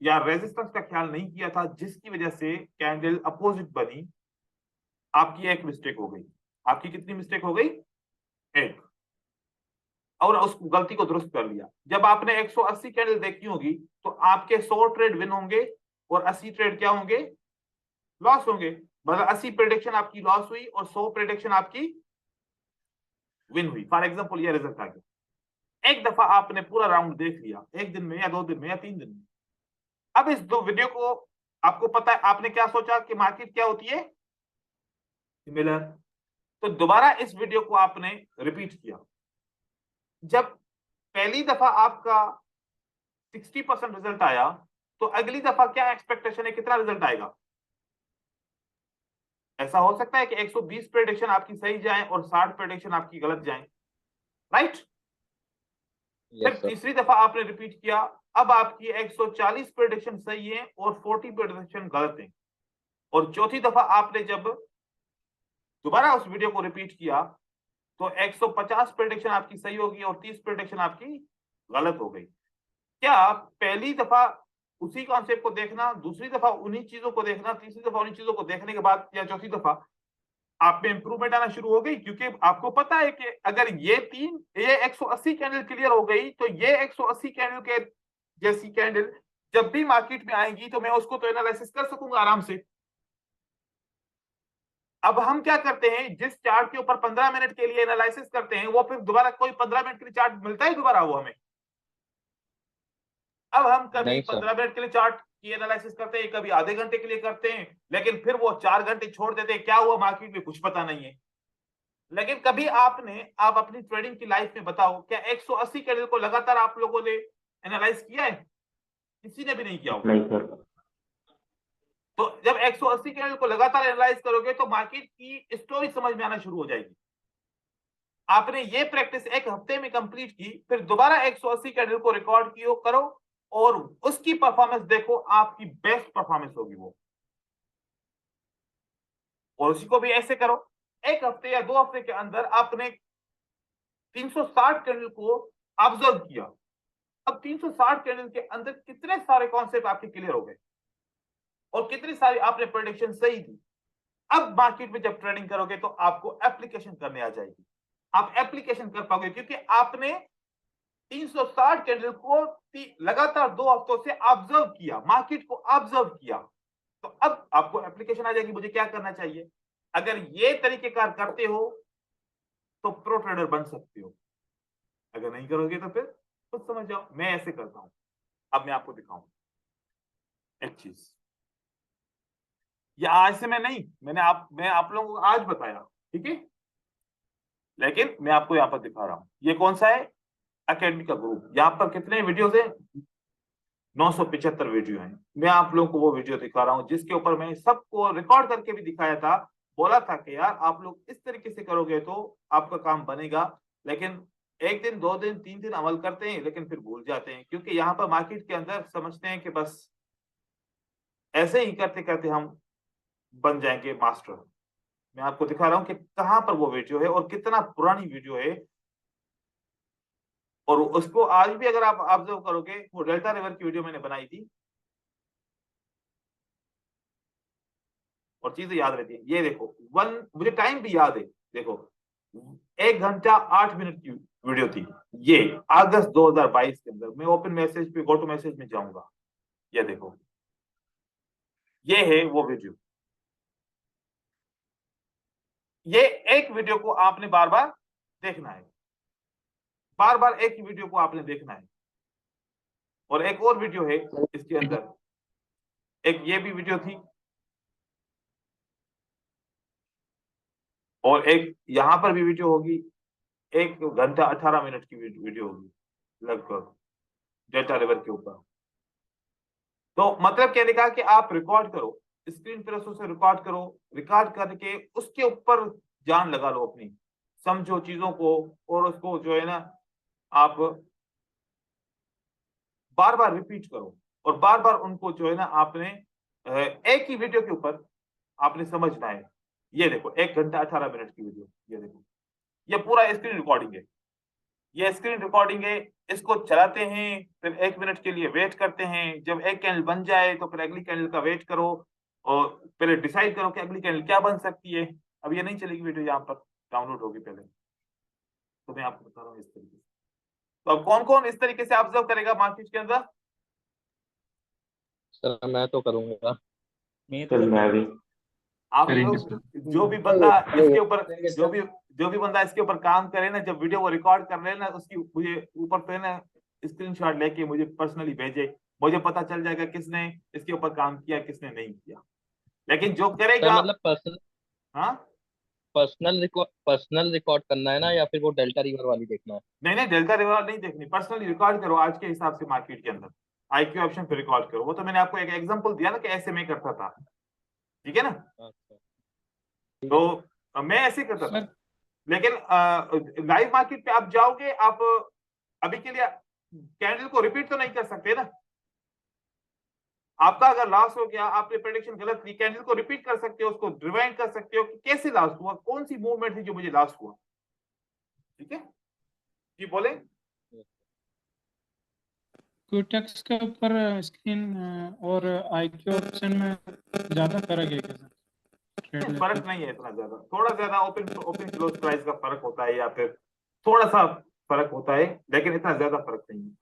या रेजिस्टेंस का ख्याल नहीं किया था, जिसकी वजह से कैंडल अपोजिट बनी। आपकी एक मिस्टेक हो गई। आपकी कितनी मिस्टेक हो गई, एक। और उस गलती को दुरुस्त कर लिया। जब आपने 180 कैंडल देखी होगी तो आपके 100 ट्रेड विन होंगे और 80 ट्रेड क्या होंगे, लॉस होंगे। मतलब 80 प्रेडिक्शन आपकी लॉस हुई और 100 प्रेडिक्शन आपकी विन हुई। फॉर एग्जांपल ये रिजल्ट आ गया। एक दफा आपने पूरा राउंड देख लिया, एक दिन में या 2 दिन में या 3 दिन में। अब इस दो वीडियो को आपको पता है, आपने क्या सोचा कि मार्केट क्या होती है, सिमिलर। तो दोबारा इस वीडियो को आपने रिपीट किया। जब पहली दफा आपका 60% रिजल्ट आया तो अगली दफा क्या एक्सपेक्टेशन है, कितना रिजल्ट आएगा। ऐसा हो सकता है कि 120 प्रेडिक्शन आपकी सही जाए और 60 प्रेडिक्शन आपकी गलत जाए, राइट। फिर तीसरी दफा आपने रिपीट किया, अब आपकी 140 प्रेडिक्शन सही है और 40 प्रेडिक्शन गलत है। और चौथी दफा आपने जब दोबारा उस वीडियो को रिपीट किया तो 150 प्रेडिक्शन आपकी सही होगी और 30 प्रेडिक्शन आपकी गलत हो गई। क्या पहली दफा उसी कॉन्सेप्ट को देखना, दूसरी दफा उन्हीं चीजों को देखना, तीसरी दफा उन्हीं चीजों को देखने के बाद या चौथी दफा आप में इंप्रूवमेंट आना शुरू हो गई? क्योंकि आपको पता है कि अगर ये 180 कैंडल क्लियर हो गई तो ये 180 कैंडल के जैसी कैंडल जब भी मार्केट में आएगी तो मैं उसको तो एनालिसिस कर सकूंगा आराम से। अब हम क्या करते हैं, जिस चार्ट के ऊपर 15 मिनट के लिए एनालिसिस करते हैं वो फिर दोबारा कोई 15 मिनट के लिए चार्ट मिलता है दोबारा वो हमें। अब हम कभी 15 मिनट के लिए चार्ट की एनालिसिस करते हैं, कभी आधे घंटे के लिए करते हैं, लेकिन फिर वो 4 घंटे छोड़ देते हैं, क्या हुआ मार्केट में कुछ पता नहीं है। लेकिन कभी आप अपनी ट्रेडिंग की लाइफ में बताओ, क्या 180 कैंडल को लगातार आप लोगों ने एनालाइज किया है? किसी ने भी नहीं किया होगा। नहीं सर। तो जब 180 कैंडल को लगातार एनालाइज करोगे तो मार्केट की स्टोरी समझ में आना शुरू हो जाएगी। आपने ये प्रैक्टिस एक हफ्ते में कंप्लीट की, फिर दोबारा 180 कैंडल को रिकॉर्ड करो और उसकी परफॉर्मेंस देखो, आपकी बेस्ट परफॉर्मेंस होगी वो। और उसी को भी ऐसे करो, एक हफ्ते या 2 हफ्ते के अंदर आपने 360 कैंडल को ऑब्जर्व किया। अब 360 कैंडल के अंदर कितने सारे कॉन्सेप्ट आपके क्लियर हो गए और कितनी सारी आपने प्रेडिक्शन सही दी। अब मार्केट में जब ट्रेडिंग करोगे तो आपको एप्लीकेशन करने आ जाएगी, आप एप्लीकेशन कर पाओगे क्योंकि आपने 360 कैंडल को लगातार 2 हफ्तों से ऑब्जर्व किया, मार्केट को ऑब्जर्व किया। तो अब आपको एप्लीकेशन आ जाएगी, मुझे क्या करना चाहिए। अगर ये तरीकेकार करते हो तो प्रो ट्रेडर बन सकते हो, अगर नहीं करोगे तो फिर खुद समझ जाओ। मैं ऐसे करता हूं, अब मैं आपको दिखाऊं एक चीज। ये आज से मैं नहीं, मैं आप लोगों को आज बताया, ठीक है, लेकिन मैं आपको यहां पर दिखा रहा हूं। ये कौन सा है, एकेडमी का ग्रुप। यहाँ पर कितने वीडियोस हैं, 975 वीडियो हैं। मैं आप लोगों को वो वीडियो दिखा रहा हूं जिसके ऊपर मैं सबको रिकॉर्ड करके भी दिखाया था। बोला था कि यार आप लोग इस तरीके से करोगे तो आपका काम बनेगा। लेकिन 1 दिन 2 दिन 3 दिन अमल करते हैं लेकिन फिर भूल जाते हैं, क्योंकि यहाँ पर मार्केट के अंदर समझते हैं कि बस ऐसे ही करते करते हम बन जाएंगे मास्टर। मैं आपको दिखा रहा हूं कि कहां पर वो वीडियो है और कितना पुरानी वीडियो है। और उसको आज भी अगर आप ऑब्जर्व करोगे, वो डेल्टा रिवर की वीडियो मैंने बनाई थी और चीजें याद रहती है। ये देखो मुझे टाइम भी याद है, देखो 1 घंटा 8 मिनट की वीडियो थी। ये अगस्त 2022 के अंदर। मैं ओपन मैसेज पे, गो टू मैसेज में जाऊंगा, ये देखो, ये है वो वीडियो। ये एक वीडियो को आपने बार बार देखना है, बार बार एक ही वीडियो को आपने देखना है। और एक और वीडियो है इसके अंदर, एक ये भी वीडियो थी और एक यहां पर भी वीडियो होगी। 1 घंटा 18 मिनट की वीडियो होगी लगभग, डेल्टा रिवर के ऊपर। तो मतलब कहने का कि आप रिकॉर्ड करो, स्क्रीन पर से रिकॉर्ड करो, रिकॉर्ड करके उसके ऊपर जान लगा लो अपनी, समझो चीजों को और उसको जो है ना आप बार बार रिपीट करो और बार बार उनको जो है ना आपने एक ही वीडियो के ऊपर आपने समझना है। ये देखो 1 घंटा 18 मिनट की वीडियो, ये देखो ये पूरा स्क्रीन रिकॉर्डिंग है, ये स्क्रीन रिकॉर्डिंग है। इसको चलाते हैं, फिर 1 मिनट के लिए वेट करते हैं, जब एक कैंडल बन जाए तो फिर अगली कैंडल का वेट करो और पहले डिसाइड करो कि अगली कैंडल क्या बन सकती है। अब ये नहीं चलेगी वीडियो, यहाँ पर डाउनलोड होगी पहले, तो मैं आपको बता रहा हूँ इस तरीके से। तो अब कौन कौन इस तरीके से ऑब्जर्व करेगा मार्केट के अंदर? सर मैं तो करूंगा। सर मैं भी। आप करेंगे लोग सर। जो भी बंदा इसके ऊपर करेंगे जो सर। भी जो भी बंदा इसके ऊपर काम करे ना, जब वीडियो वो रिकॉर्ड कर रहे हैं ना, उसकी मुझे ऊपर पे ना स्क्रीनशॉट लेके मुझे पर्सनली भेजे, मुझे पता चल जाएगा किसने इसके ऊपर काम किया किसने नहीं किया। लेकिन जो सर करेगा, मतलब हाँ पर्सनल रिकॉर्ड करना है ना, या फिर वो डेल्टा रिवर वाली देखना है? नहीं नहीं, डेल्टा रिकॉर्ड नहीं देखनी, पर्सनली रिकॉर्ड करो आज के हिसाब से मार्केट के अंदर, IQ ऑप्शन पे रिकॉर्ड करो। वो तो मैंने आपको एक एग्जांपल दिया ना कि ऐसे मैं करता था, ठीक है ना। अच्छा। तो मैं ऐसे करता था, सर लेकिन लाइव मार्केट पे आप जाओगे, आप अभी के लिए कैंडल को रिपीट तो नहीं कर सकते ना। आपका अगर लॉस हो गया, आपने प्रेडिक्शन गलत की, कैंडल को रिपीट कर सकते हो, उसको रिवाइंड कर सकते हो कि कैसे लॉस हुआ, कौन सी मूवमेंट थी जो मुझे लॉस हुआ, ठीक है जी बोले। क्यूटेक्स के ऊपर स्क्रीन और IQ ऑप्शन में ज्यादा फर्क है क्या सर? ट्रेड लेते फर्क नहीं है इतना ज्यादा, थोड़ा ज्यादा ओपन ओपन क्लोज प्राइस का फर्क होता है या फिर थोड़ा सा फर्क होता है, लेकिन इतना ज्यादा फर्क नहीं है।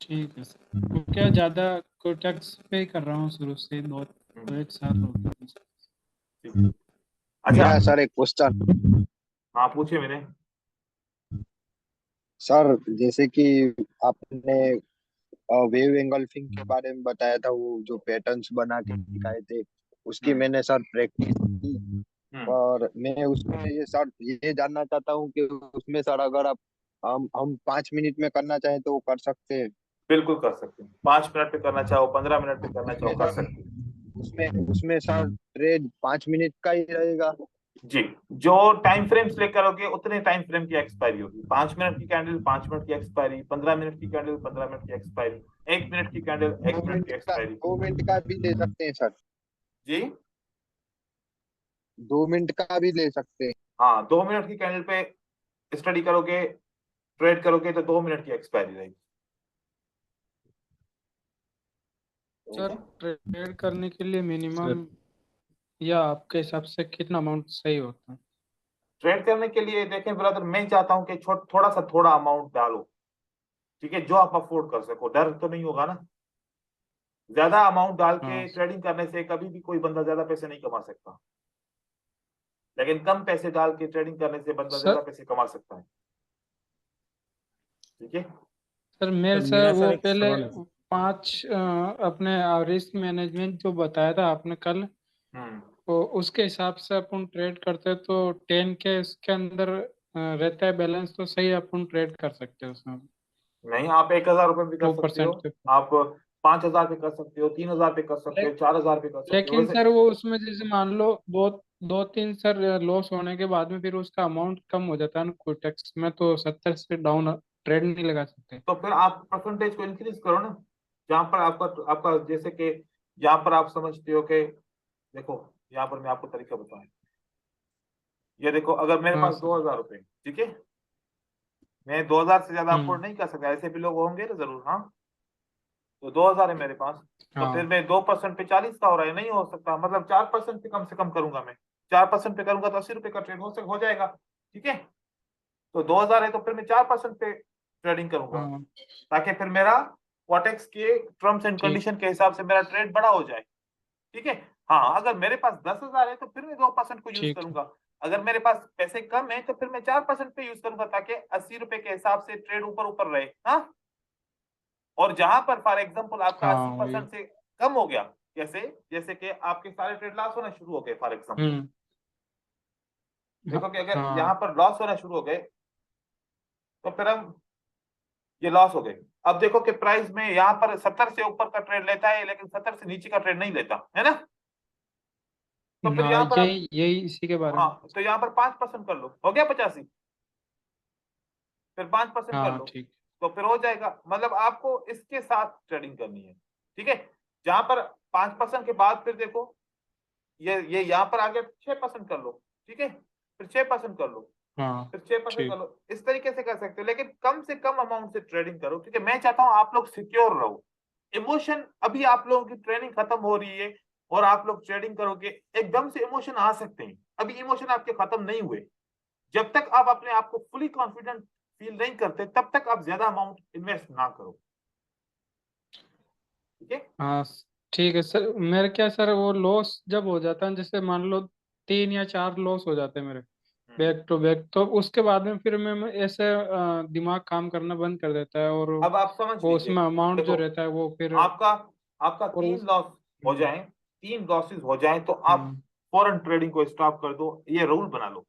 ठीक है सर। तो क्या ज्यादा क्यूटेक्स पे ही कर रहा हूँ शुरू से, दो तो 1 साल हो गया मुझे। ठीक है। अच्छा, मेरा सर एक क्वेश्चन। हाँ पूछे मैंने। सर जैसे कि आपने वेव एंगल्फिंग के बारे में बताया था, वो जो पैटर्न्स बना के दिखाए थे, उसकी मैंने सर प्रैक्टिस की। हम्म, और मैं उसमें ये सर ये जानना चाहता हूँ कि उसमें सर अगर आप हम 5 मिनट में करना चाहें तो वो कर सकते हैं? बिल्कुल कर सकते हैं, 5 मिनट पे करना चाहो 15 मिनट पे करना चाहो उसमें कर सर सकते हैं। उसमें सर ट्रेड 5 मिनट का ही रहेगा? जी, जो टाइम फ्रेम सेलेक्ट करोगे उतने टाइम फ्रेम की एक्सपायरी होगी। 5 मिनट की कैंडल 5 मिनट की एक्सपायरी, 15 मिनट की कैंडल 15 मिनट की एक्सपायरी, 1 मिनट की कैंडल दो 1 मिनट की मिनट का एक्सपायरी। 2 मिनट का भी ले सकते हैं सर? जी 2 मिनट का भी ले सकते हैं? हाँ, 2 मिनट की कैंडल पे स्टडी करोगे, ट्रेड करोगे तो 2 मिनट की एक्सपायरी रहेगी। ठीक सर है, ट्रेड करने के लिए सर मिनिमम या आपके हिसाब से कितना अमाउंट सही होता है? ट्रेड करने के लिए देखें ब्रदर, मैं चाहता हूं कि थोड़ा अमाउंट डालो, ठीक है, जो आप अफोर्ड कर सको, डर तो नहीं होगा ना। ज्यादा अमाउंट डाल के हाँ ट्रेडिंग करने से कभी भी कोई बंदा ज्यादा पैसे नहीं कमा सकता, लेकिन कम पैसे डाल के ट्रेडिंग करने से बंदा ज्यादा सर। पैसे कमा सकता है, ठीक है। सर मेरे सर से मेरा वो सर एक पहले सवाल है सर। 5 अपने रिस्क मैनेजमेंट जो बताया था आपने कल, हम्म, तो उसके हिसाब से अपन ट्रेड करते हैं तो 10 के इसके अंदर रहता है बैलेंस, तो सही अपन ट्रेड कर सकते हैं उसमें नहीं, आप 1,000 रुपए भी कर सकते हो, 2% के। आप 5,000 पे कर सकते हो, 3,000 पे कर सकते ले, हो, 4,000 पे कर सकते हो लेकिन वैसे। सर वो उसमें जैसे मान लो दो दो तीन सर लॉस होने के बाद में फिर उसका अमाउंट कम हो जाता है ना कोई टैक्स में, तो 70 से डाउन ट्रेड नहीं लगा सकते। तो फिर आप परसेंटेज को इंक्रीज करो ना, जहां पर आपका आपका जैसे कि यहाँ पर आप समझते हो कि देखो, यहाँ पर मैं आपको तरीका बताऊं। ये देखो, अगर मेरे हाँ पास सर। 2,000 रुपए, ठीक है, मैं 2,000 से ज्यादा अफोर्ड हम्म। नहीं कर सकता, ऐसे भी लोग होंगे ना जरूर, हाँ। तो 2,000 है मेरे पास, तो फिर हाँ। मैं 2% पे 40 का हो रहा है, नहीं हो सकता, मतलब 4% पे कम से कम करूंगा मैं। 4% पे करूंगा तो 80 रुपए का ट्रेड हो जाएगा, ठीक है। तो 2,000 है तो फिर मैं 4% पे ट्रेडिंग करूंगा, हाँ ताकि फिर मेरा वॉटेक्स के टर्म्स एंड ठीक। कंडीशन के हिसाब से मेरा ट्रेड बड़ा हो जाए, ठीक है। हाँ, अगर मेरे पास 10,000 है तो फिर मैं 2% को यूज ठीक है। करूंगा। अगर मेरे पास पैसे कम है तो फिर मैं 4% पे यूज करूंगा, ताकि 80 रुपए के हिसाब से ट्रेड ऊपर ऊपर रहे, हाँ। और जहां पर फॉर एग्जाम्पल आपका हाँ अस्सी वही। परसेंट से कम हो गया, जैसे जैसे कि आपके सारे ट्रेड लॉस होना शुरू हो गए फॉर एग्जाम्पल, हम्म। हाँ देखो कि अगर यहाँ हाँ पर लॉस होना शुरू हो गए तो फिर हम ये लॉस हो गए। अब देखो कि प्राइस में यहाँ पर 70 से ऊपर का ट्रेड लेता है, लेकिन 70 से नीचे का ट्रेड नहीं लेता है ना। तो फिर हाँ, यहाँ पर आप, यही यही इसी के बारे में। हाँ, तो यहाँ पर 5% कर लो, हो गया 85, फिर 5% कर हाँ लो, ठीक। तो फिर हो जाएगा। मतलब आपको इसके साथ ट्रेडिंग करनी है, ठीक है। जहां पर 5% के बाद फिर देखो ये यहाँ पर आ गया 6% कर लो, ठीक है, फिर 6% कर लो, हाँ फिर 6% कर ठीक। लो, इस तरीके से कर सकते हो। लेकिन कम से कम अमाउंट से ट्रेडिंग करो, क्योंकि मैं चाहता हूं आप लोग सिक्योर रहो। इमोशन, अभी आप लोगों की ट्रेनिंग खत्म हो रही है और आप लोग ट्रेडिंग करोगे, एकदम से इमोशन आ सकते हैं। अभी इमोशन आपके खत्म नहीं हुए। जब तक आप अपने आप को फुली कॉन्फिडेंट फील नहीं करते, तब तक आप ज्यादा अमाउंट इन्वेस्ट ना करो, ठीक है। हाँ ठीक है सर। मेरे क्या सर, वो लॉस जब हो जाता है, जैसे मान लो 3 या 4 लॉस हो जाते हैं मेरे बैक टू बैक, तो उसके बाद में फिर मैं ऐसे दिमाग काम करना बंद कर देता है, और अब आप समझ वो लीजिए, उसमें अमाउंट जो देखो, रहता है वो फिर। आपका आपका और 3 लॉस हो हम्म, जाए, 3 लॉसेस हो जाए, तो आप हम्म, फॉरेन ट्रेडिंग को स्टॉप कर दो, ये रूल बना लो।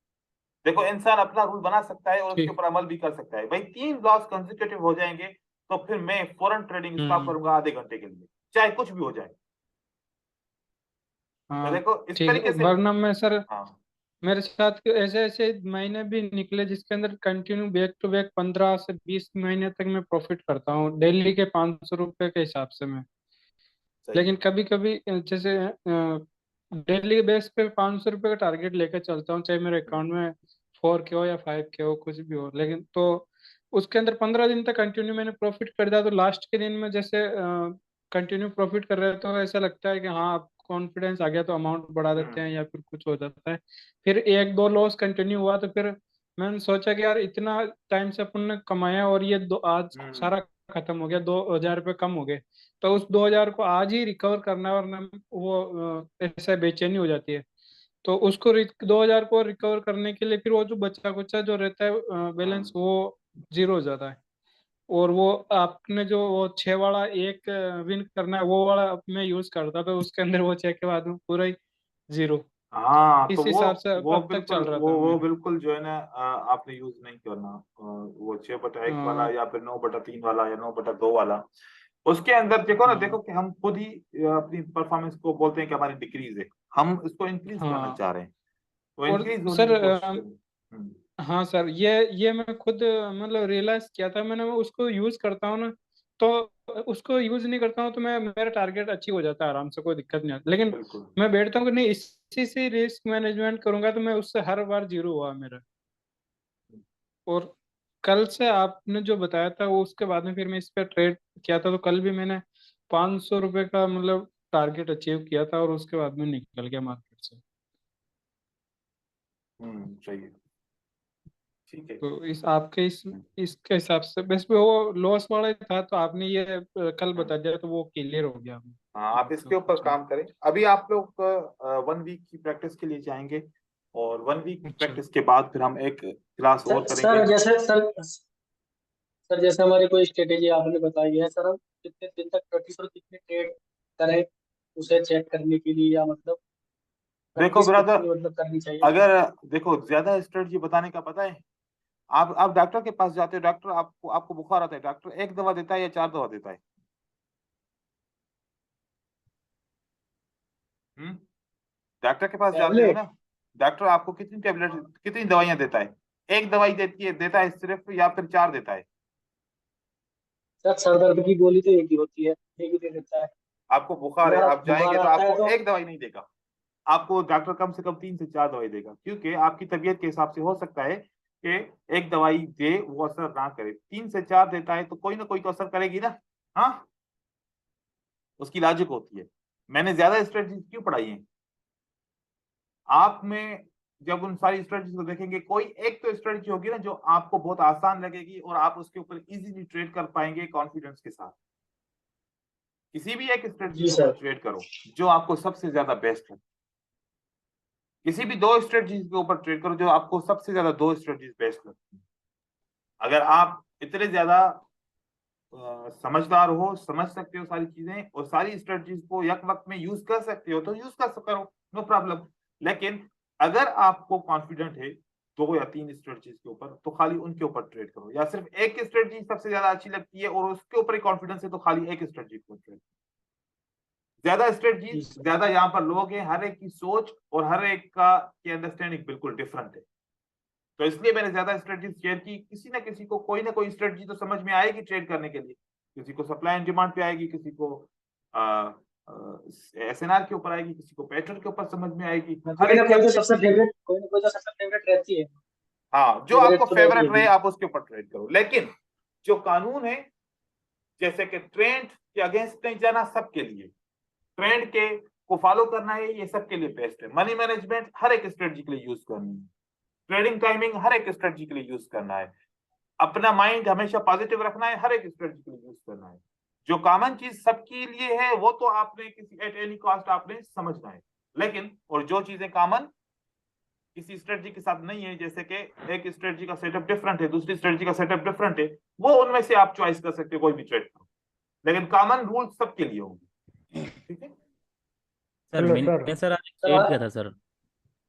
देखो, इंसान अपना रूल बना सकता है और उसके ठीक। ऊपर अमल भी कर सकता है। भाई 3 लॉस कंसेक्यूटिव हो जाएंगे, तो फिर मैं फॉरेन ट्रेडिंग स्टॉप हम्म। करूंगा आधे घंटे के लिए, चाहे कुछ भी हो जाए। तो हाँ देखो इस ठीक है, तरीके से। वरना मैं सर, हाँ। मेरे साथ ऐसे ऐसे महीने भी निकले जिसके अंदर कंटिन्यू बैक टू बैक 15 से 20 महीने तक मैं प्रॉफिट करता हूँ, डेली के 500 रुपये के हिसाब से मैं। सही लेकिन है। कभी कभी जैसे डेली बेस पे 500 रुपये का टारगेट लेकर चलता हूँ, चाहे मेरे हम्म, अकाउंट में 4 के हो या 5 के हो, कुछ भी हो। लेकिन तो उसके अंदर 15 दिन तक कंटिन्यू मैंने प्रॉफिट कर दिया, तो लास्ट के दिन में जैसे कंटिन्यू प्रॉफिट कर रहे हैं, तो ऐसा लगता है कि हाँ अब कॉन्फिडेंस आ गया, तो अमाउंट बढ़ा देते हैं, हम्म, या फिर कुछ हो जाता है। फिर 1-2 लॉस कंटिन्यू हुआ, तो फिर मैंने सोचा कि यार इतना टाइम से अपन ने कमाया, और ये आज हम्म, सारा खत्म हो गया, 2,000 रुपये कम हो गए, तो उस 2,000 को आज ही रिकवर करना है, वरना वो ऐसा बेचैनी हो जाती है। तो उसको 2,000 को रिकवर करने के लिए फिर वो जो बचा कुचा जो रहता है बैलेंस, हम्म। वो जीरो हो जाता है। और वो आपने जो वो 6 वाला एक विन करना है, वो वाला मैं यूज करता, तो उसके अंदर वो 6 के बाद में पूरा ही जीरो। हाँ, तो इस वो हिसाब से वो अब तक बिल्कुल, चल रहा वो था वो मेरा। बिल्कुल जो है ना, आपने यूज नहीं करना, वो 6/1 वाला अ, या फिर 9/3 वाला या 9/2 वाला। उसके अंदर देखो ना, हाँ देखो कि हम खुद ही अपनी परफॉर्मेंस को बोलते हैं कि हमारी डिक्रीज है, हम इसको इंक्रीज करना हाँ। चाह रहे हैं, तो और इंक्रीज होने सर की कोशिश करें। हाँ सर, ये मैं खुद मतलब रियलाइज किया था मैंने, वो उसको यूज करता हूँ ना, तो उसको यूज नहीं करता हूँ तो मैं, मेरा टारगेट अचीव हो जाता है आराम से, कोई दिक्कत नहीं आती। लेकिन बिल्कुल। मैं बैठता हूँ कि नहीं, इसी से रिस्क मैनेजमेंट करूंगा, तो मैं उससे हर बार जीरो हुआ मेरा। और कल से आपने जो बताया था, वो उसके बाद में फिर मैं इस पे ट्रेड किया था, तो कल भी मैंने 500 रुपये का मतलब टारगेट अचीव किया था, और उसके बाद में निकल गया मार्केट से। सही है, ठीक है। तो इस आपके इसके हिसाब से बस भी वो लॉस वाला ही था, तो आपने ये कल हम्म। बता दिया, तो वो क्लियर हो गया हमें। हाँ, आप तो इसके ऊपर कुछ नहीं। काम करें। अभी आप लोग 1 वीक की प्रैक्टिस के लिए जाएंगे, और 1 वीक की अच्छा। प्रैक्टिस के बाद फिर हम एक क्लास और सर करेंगे। सर जैसे सर जैसे हमारी कोई स्ट्रेटेजी आपने बताई है सर, हम कितने दिन तक प्रैक्टिस और कितने ट्रेड करें उसे चेक करने के लिए, या मतलब देखो प्रैक्टिस ब्रदर, कितनी मतलब करनी चाहिए हमें? अगर देखो ज्यादा स्ट्रेटजी बताने का पता है, आप डॉक्टर के पास जाते हो, डॉक्टर आपको आपको बुखार आता है, डॉक्टर एक दवा देता है या 4 दवा देता है? हम्म डॉक्टर के पास जाते हो टैबलेट। ना, डॉक्टर आपको कितनी टेबलेट, कितनी दवाइयां देता है? एक दवाई देता है सिर्फ, या फिर 4 देता है? सर सर दर्द की गोली तो एक ही होती है, एक ही दे देता है। आपको बुखार है, बुखार आप जाएंगे बुखार तो आता है आपको तो एक दवाई नहीं देगा, आपको डॉक्टर कम से कम 3 से 4 दवाई देगा, क्योंकि आपकी तबीयत के हिसाब से हो सकता है कि एक दवाई दे वो असर ना करे, 3 से 4 देता है तो कोई ना कोई तो असर करेगी ना। हाँ, उसकी लॉजिक होती है। मैंने ज्यादा स्ट्रेटजी क्यों पढ़ाई है? आप में जब उन सारी स्ट्रेटजी को देखेंगे, कोई एक तो स्ट्रेटजी होगी ना जो आपको बहुत आसान लगेगी, और आप उसके ऊपर इजीली ट्रेड कर पाएंगे कॉन्फिडेंस के साथ। किसी भी एक स्ट्रेटजी जी के ऊपर सर। ट्रेड करो जो आपको सबसे ज्यादा बेस्ट है। किसी भी 2 स्ट्रेटजीज के ऊपर ट्रेड करो जो आपको सबसे ज्यादा 2 स्ट्रेटजीज बेस्ट लगती है। अगर आप इतने ज्यादा समझदार हो, समझ सकते हो सारी चीजें, और सारी स्ट्रेटजीज को एक वक्त में यूज कर सकते हो, तो यूज कर करो, नो प्रॉब्लम। लेकिन अगर आपको कॉन्फिडेंट है 2 या 3 स्ट्रेटजीज के ऊपर, तो खाली उनके ऊपर ट्रेड करो, या सिर्फ एक स्ट्रेटजी सबसे ज्यादा अच्छी लगती है और उसके ऊपर ही कॉन्फिडेंस है, तो खाली एक स्ट्रेटजी को ट्रेड। ज्यादा स्ट्रेटजीज, जी सर। ज्यादा यहाँ पर लोग हैं, हर एक की सोच और हर एक का की अंडरस्टैंडिंग बिल्कुल डिफरेंट है। तो इसलिए मैंने ज्यादा स्ट्रेटजी शेयर की। किसी ना किसी को कोई ना कोई स्ट्रेटजी तो समझ में आएगी ट्रेड करने के लिए। किसी को सप्लाई एंड डिमांड पे आएगी, किसी को एसएनआर के ऊपर आएगी, किसी को पैटर्न के ऊपर समझ में आएगी। कोई ना कोई तो सबसे फेवरेट, कोई ना कोई तो सबसे फेवरेट रहती है। हाँ, जो फेवरेट आपको तो फेवरेट रहती रहे है। आप उसके ऊपर ट्रेड करो। लेकिन जो कानून है, जैसे कि ट्रेंड के अगेंस्ट नहीं जाना सबके लिए, ट्रेंड के को फॉलो करना है, ये सबके लिए बेस्ट है। मनी मैनेजमेंट हर एक स्ट्रेटजी के लिए यूज करनी है। ट्रेडिंग टाइमिंग हर एक स्ट्रेटजी के लिए यूज करना है। अपना माइंड हमेशा पॉजिटिव रखना है, हर एक स्ट्रेटजी के लिए यूज करना है। जो कॉमन चीज सबके लिए है वो तो आपने किसी एट एनी कॉस्ट आपने समझना है। लेकिन और जो चीजें कॉमन किसी स्ट्रेटजी के साथ नहीं है, जैसे कि एक स्ट्रेटजी का सेटअप डिफरेंट है, दूसरी स्ट्रेटजी का सेटअप डिफरेंट है, वो उनमें से आप चॉइस कर सकते हो कोई भी ट्रेड करो, लेकिन कॉमन रूल सबके लिए होंगे। ठीक है सर हेलो मैंने सर। सर आज सर ट्रेड किया था सर।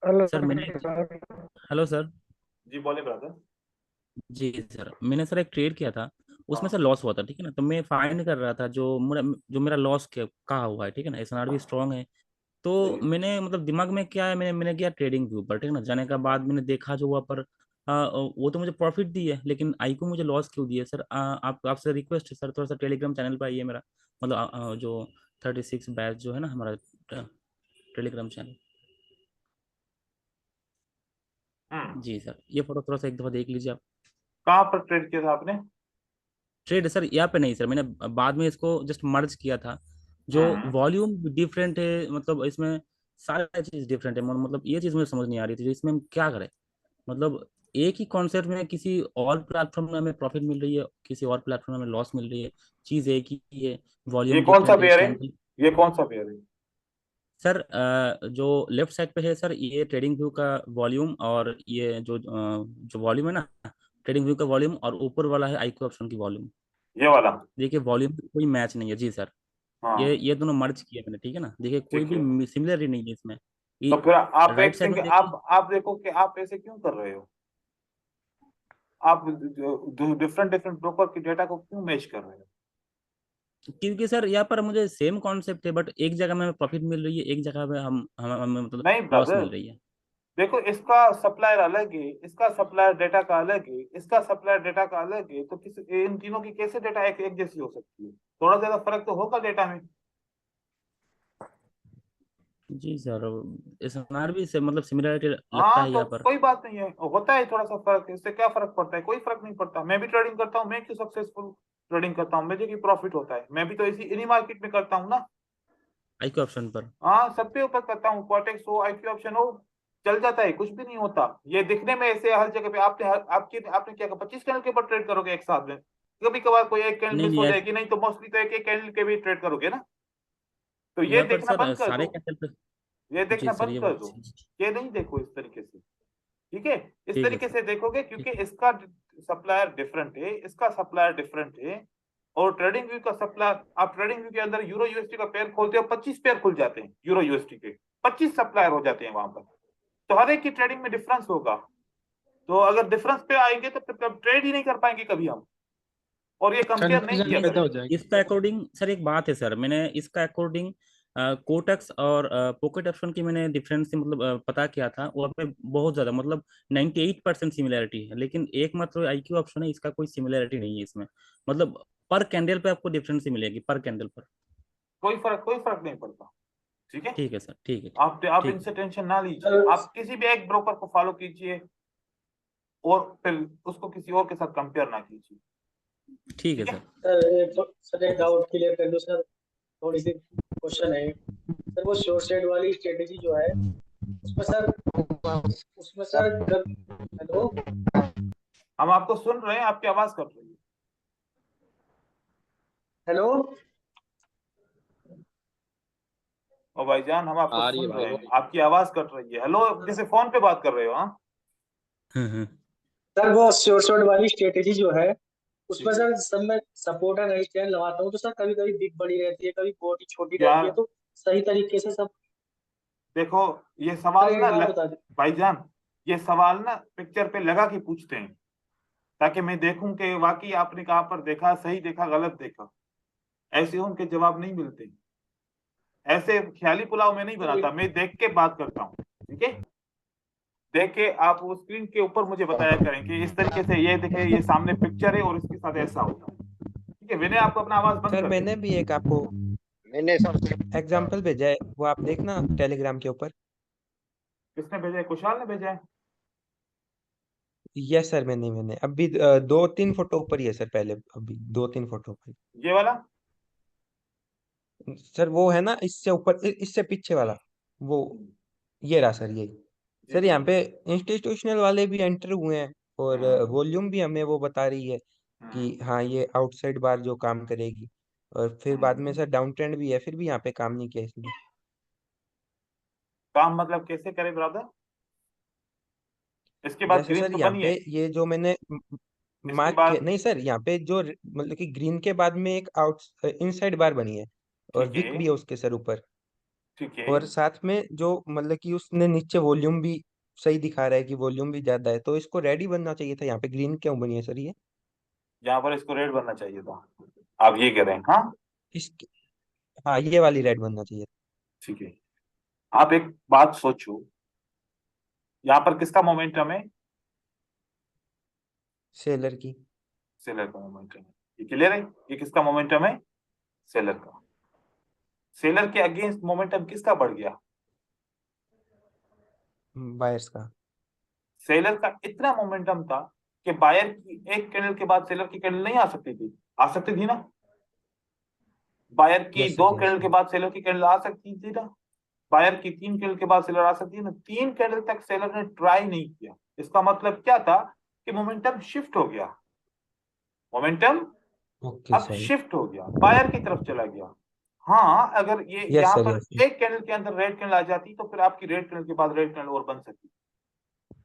हेलो सर मैंने हेलो सर। जी, बोले ब्रदर। जी सर, मैंने सर एक ट्रेड किया था, उसमें हाँ सर लॉस हुआ था, ठीक है ना। तो मैं फाइंड कर रहा था जो मेरा लॉस कहाँ हुआ है, ठीक है ना। एसएनआर भी स्ट्रांग है। सही तो है। मैंने मतलब दिमाग में क्या है, मैंने किया ट्रेडिंग व्यू पर, ठीक है ना। जाने का बाद मैंने देखा जो वहाँ पर वो तो मुझे प्रॉफिट दी है, लेकिन आई को मुझे लॉस क्यों दिए सर। आप आपसे रिक्वेस्ट है सर, थोड़ा सा टेलीग्राम चैनल पर आइए मेरा, मतलब जो 36 बैच जो है ना हमारा टेलीग्राम चैनल। जी सर, ये फोटो थोड़ा सा एक दफा देख लीजिए आप। कहाँ पर ट्रेड किया था आपने? ट्रेड सर यहाँ पे नहीं सर, मैंने बाद में इसको जस्ट मर्ज किया था। जो हम्म वॉल्यूम डिफरेंट है, मतलब इसमें सारे चीज डिफरेंट है, मतलब ये चीज मुझे समझ नहीं आ रही थी, इसमें हम क्या करें। मतलब एक ही कॉन्सेप्ट में किसी और प्लेटफॉर्म में हमें प्रॉफिट मिल रही है, किसी और प्लेटफॉर्म में हमें लॉस मिल रही है। चीज एक ही है, ये वॉल्यूम कौन सा डिफरेंट है, पेयर है? स्ट्रेंथ। ये कौन सा पेयर है? सर जो लेफ्ट साइड पे है सर, ये ट्रेडिंग व्यू का वॉल्यूम, और ये जो वॉल्यूम है ना, ट्रेडिंग व्यू का वॉल्यूम, और ऊपर वाला है आईक्यू ऑप्शन की वॉल्यूम। ये वाला? देखिए वॉल्यूम कोई मैच नहीं है जी सर। हाँ, ये दोनों मर्ज किए मैंने, ठीक है ना। देखिए कोई ठीक है। भी सिमिलरिटी नहीं है इसमें। तो फिर आप राइट एक साइड सिंग में देखिए। आप देखो कि आप ऐसे क्यों कर रहे हो। आप डिफरेंट डिफरेंट ब्रोकर के डेटा को क्यों मैच कर रहे हो? क्योंकि सर यहाँ पर मुझे सेम कॉन्सेप्ट है, बट एक जगह में प्रॉफिट मिल रही है, एक जगह पे हमें मतलब नहीं लॉस ब्रदर, मिल रही है। देखो इसका सप्लायर अलग है, इसका सप्लायर डेटा का अलग है, इसका सप्लायर डेटा का अलग है, तो किस इन तीनों की कैसे डेटा एक जैसी हो सकती है? थोड़ा ज्यादा फर्क तो होगा डेटा में। जी सर, एसएनआर भी से मतलब सिमिलरिटी लगता हाँ, है तो यहाँ पर। कोई बात नहीं है, होता है थोड़ा सा फर्क, इससे क्या फर्क पड़ता है? कोई फर्क नहीं पड़ता। मैं भी ट्रेडिंग करता हूँ, मैं क्यों सक्सेसफुल ट्रेडिंग करता हूँ, मुझे की प्रॉफिट होता है, मैं भी तो इसी इन्हीं मार्केट में करता हूँ ना। आईक्यू ऑप्शन पर। हाँ, सब पे ऊपर करता हूँ, क्वाटेक्स हो, आईक्यू ऑप्शन हो, चल जाता है, कुछ भी नहीं होता। ये दिखने में ऐसे हर जगह पे आपने क्या 25 कैंडल के ऊपर ट्रेड करोगे एक साथ में? कभी कभार कोई एक कैंडल नहीं मिस नहीं हो जाएगी, नहीं तो मोस्टली तो एक एक कैंडल के भी ट्रेड करोगे ना। तो ये यहाँ पर देखना सर बंद कर सारे दो, कैंडल पे। ये जी देखना सर, बंद ये कर बात दो। सही है। ये नहीं देखो इस तरीके से, ठीक है? इस ठीक है तरीके सर। से देखोगे ठीक। क्योंकि इसका सप्लायर डिफरेंट है, इसका सप्लायर डिफरेंट है। और ट्रेडिंग व्यू का सप्लायर, आप ट्रेडिंग व्यू के अंदर यूरो यूएसटी का पेयर खोलते हो, 25 पेयर खुल जाते हैं यूरो यूएसटी के, 25 सप्लायर हो जाते हैं वहां पर। तो हर एक की ट्रेडिंग में डिफरेंस होगा। तो अगर डिफरेंस पे आएंगे तो फिर ट्रेड ही नहीं कर पाएंगे कभी हम। और ये कंपेयर नहीं कंफ्यूजन किया पैदा इस हो करें। जाएगी। इसका अकॉर्डिंग सर एक बात है सर, मैंने इसका अकॉर्डिंग कोटक्स और पॉकेट ऑप्शन की मैंने डिफरेंस मतलब पता किया था, वहाँ पे बहुत ज्यादा मतलब 98% सिमिलरिटी है, लेकिन एकमात्र आईक्यू ऑप्शन है, इसका कोई सिमिलरिटी नहीं है इसमें। मतलब पर कैंडल पे आपको डिफरेंस ही मिलेगी, पर कैंडल पर। कोई फर्क नहीं पड़ता। ठीक है, ठीक है सर, ठीक है। आप ठीक इनसे टेंशन ना लीजिए, सर आप किसी भी एक ब्रोकर को फॉलो कीजिए और फिर उसको किसी और के साथ कंपेयर ना कीजिए। ठीक है ठीक है। सर। सर एक डाउट क्लियर कर दो सर। थोड़ी सी क्वेश्चन है सर, वो शॉर्ट साइड वाली स्ट्रेटेजी जो है उसमें सर, हेलो। हम आपको सुन रहे हैं, आपकी आवाज कट रही है। हेलो। और भाईजान हम आपको आ रही है सुन भाई रहे वो। हैं, आपकी आवाज कट रही है। हेलो, जैसे फोन पे बात कर रहे हो। हाँ, हम्म। सर वो शॉर्ट वाली स्ट्रेटेजी जो है उसमें ठीक है। सर सब मैं सपोर्ट एंड रेजिस्टेंस लगाता हूँ, तो सर कभी कभी बिग बड़ी रहती है, कभी बॉडी छोटी रहती है, यार तो सही तरीके से सब। देखो, ये सर सवाल एक ना बात बता दीजिए। भाईजान, ये सवाल ना पिक्चर पे लगा के पूछते हैं, ताकि मैं देखूं कि वाकई आपने कहाँ पर देखा, सही देखा गलत देखा। ऐसे उनके जवाब नहीं मिलते। ऐसे ख्याली पुलाव में नहीं बनाता, मैं देख के बात करता हूँ। ठीक है। देख के आप वो स्क्रीन के ऊपर मुझे बताया करें कि इस तरीके से ये देखे, ये सामने पिक्चर है और इसके साथ ऐसा होता है। ठीक है विनय, आपको अपना आवाज बंद सर कर मैंने भी एक आपको मैंने सर एग्जांपल भेजा है, वो आप देखना टेलीग्राम के ऊपर। किसने भेजा है? कुशाल ने भेजा है? यस सर, मैंने अभी 2-3 फोटो ऊपर ही है सर, पहले अभी 2-3 फोटो ऊपर। ये वाला? सर वो है ना, इससे ऊपर इससे पीछे वाला वो, ये रहा सर ये। सर यहाँ पे इंस्टीट्यूशनल वाले भी एंटर हुए हैं, और वॉल्यूम भी हमें वो बता रही है कि हाँ ये आउटसाइड बार जो काम करेगी। और फिर बाद में सर डाउन ट्रेंड भी है, फिर भी यहाँ पे काम नहीं किया इसने। काम मतलब कैसे करे ब्रदर? इसके बाद जैसे ग्रीन सर तो यहाँ बनी पे है, ये जो मैंने इसके मार्क किया, बाद नहीं सर यहाँ पे जो मतलब कि ग्रीन के बाद में एक आउट इनसाइड बार बनी है, और ठीक विक है भी है उसके सर ऊपर। ठीक है। और साथ में जो मतलब कि उसने नीचे वॉल्यूम भी सही दिखा रहा है कि वॉल्यूम भी ज्यादा है, तो इसको रेडी बनना चाहिए था। यहाँ पे ग्रीन क्यों बनी है सर ये? यहाँ पर इसको रेड बनना चाहिए था, आप ये कह रहे हैं? हाँ इस हाँ, ये वाली रेड बनना चाहिए। ठीक है। आप एक बात सोचो, यहाँ पर किसका मोमेंटम है? सेलर की। सेलर का मोमेंटम है, ये क्लियर है? ये किसका मोमेंटम है? सेलर का। सेलर के अगेंस्ट मोमेंटम किसका बढ़ गया? बायर्स का। सेलर का इतना मोमेंटम था कि बायर की एक कैंडल के बाद सेलर की कैंडल नहीं आ सकती थी? आ सकती थी ना? बायर की यस दो सर, यस कैंडल के सर। बाद सेलर की कैंडल आ सकती थी ना? बायर की 3 कैंडल के बाद सेलर आ सकती है ना? 3 कैंडल तक सेलर ने ट्राई नहीं किया। इसका मतलब क्या था कि मोमेंटम शिफ्ट हो गया, मोमेंटम ओके अब सर। शिफ्ट हो गया, बायर की तरफ चला गया। हाँ अगर ये यस यहाँ सर, पर यस सर। एक कैंडल के अंदर रेड कैंडल आ जाती तो फिर आपकी रेड कैंडल के बाद रेड कैंडल और बन सकती,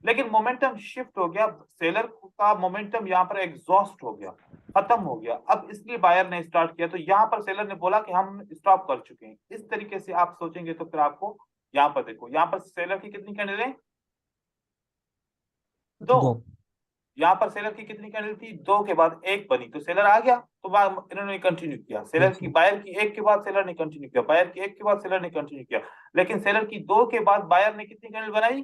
लेकिन मोमेंटम शिफ्ट हो गया, सेलर का मोमेंटम यहाँ पर एग्जॉस्ट हो गया, खत्म हो गया। अब इसलिए बायर ने स्टार्ट किया, तो यहाँ पर सेलर ने बोला कि हम स्टॉप कर चुके हैं। इस तरीके से आप सोचेंगे तो फिर आपको यहाँ पर देखो, यहाँ पर सेलर की कितनी कैंडल है? 2। दो। यहाँ पर सेलर की कितनी कैंडल थी? 2 के बाद 1 बनी, तो सेलर आ गया, तो इन्होंने कंटिन्यू किया। सेलर यस की सर। बायर की 1 के बाद सेलर ने कंटिन्यू किया, बायर की 1 के बाद सेलर ने कंटिन्यू किया, लेकिन सेलर की 2 के बाद बायर ने कितनी कैंडल बनाई?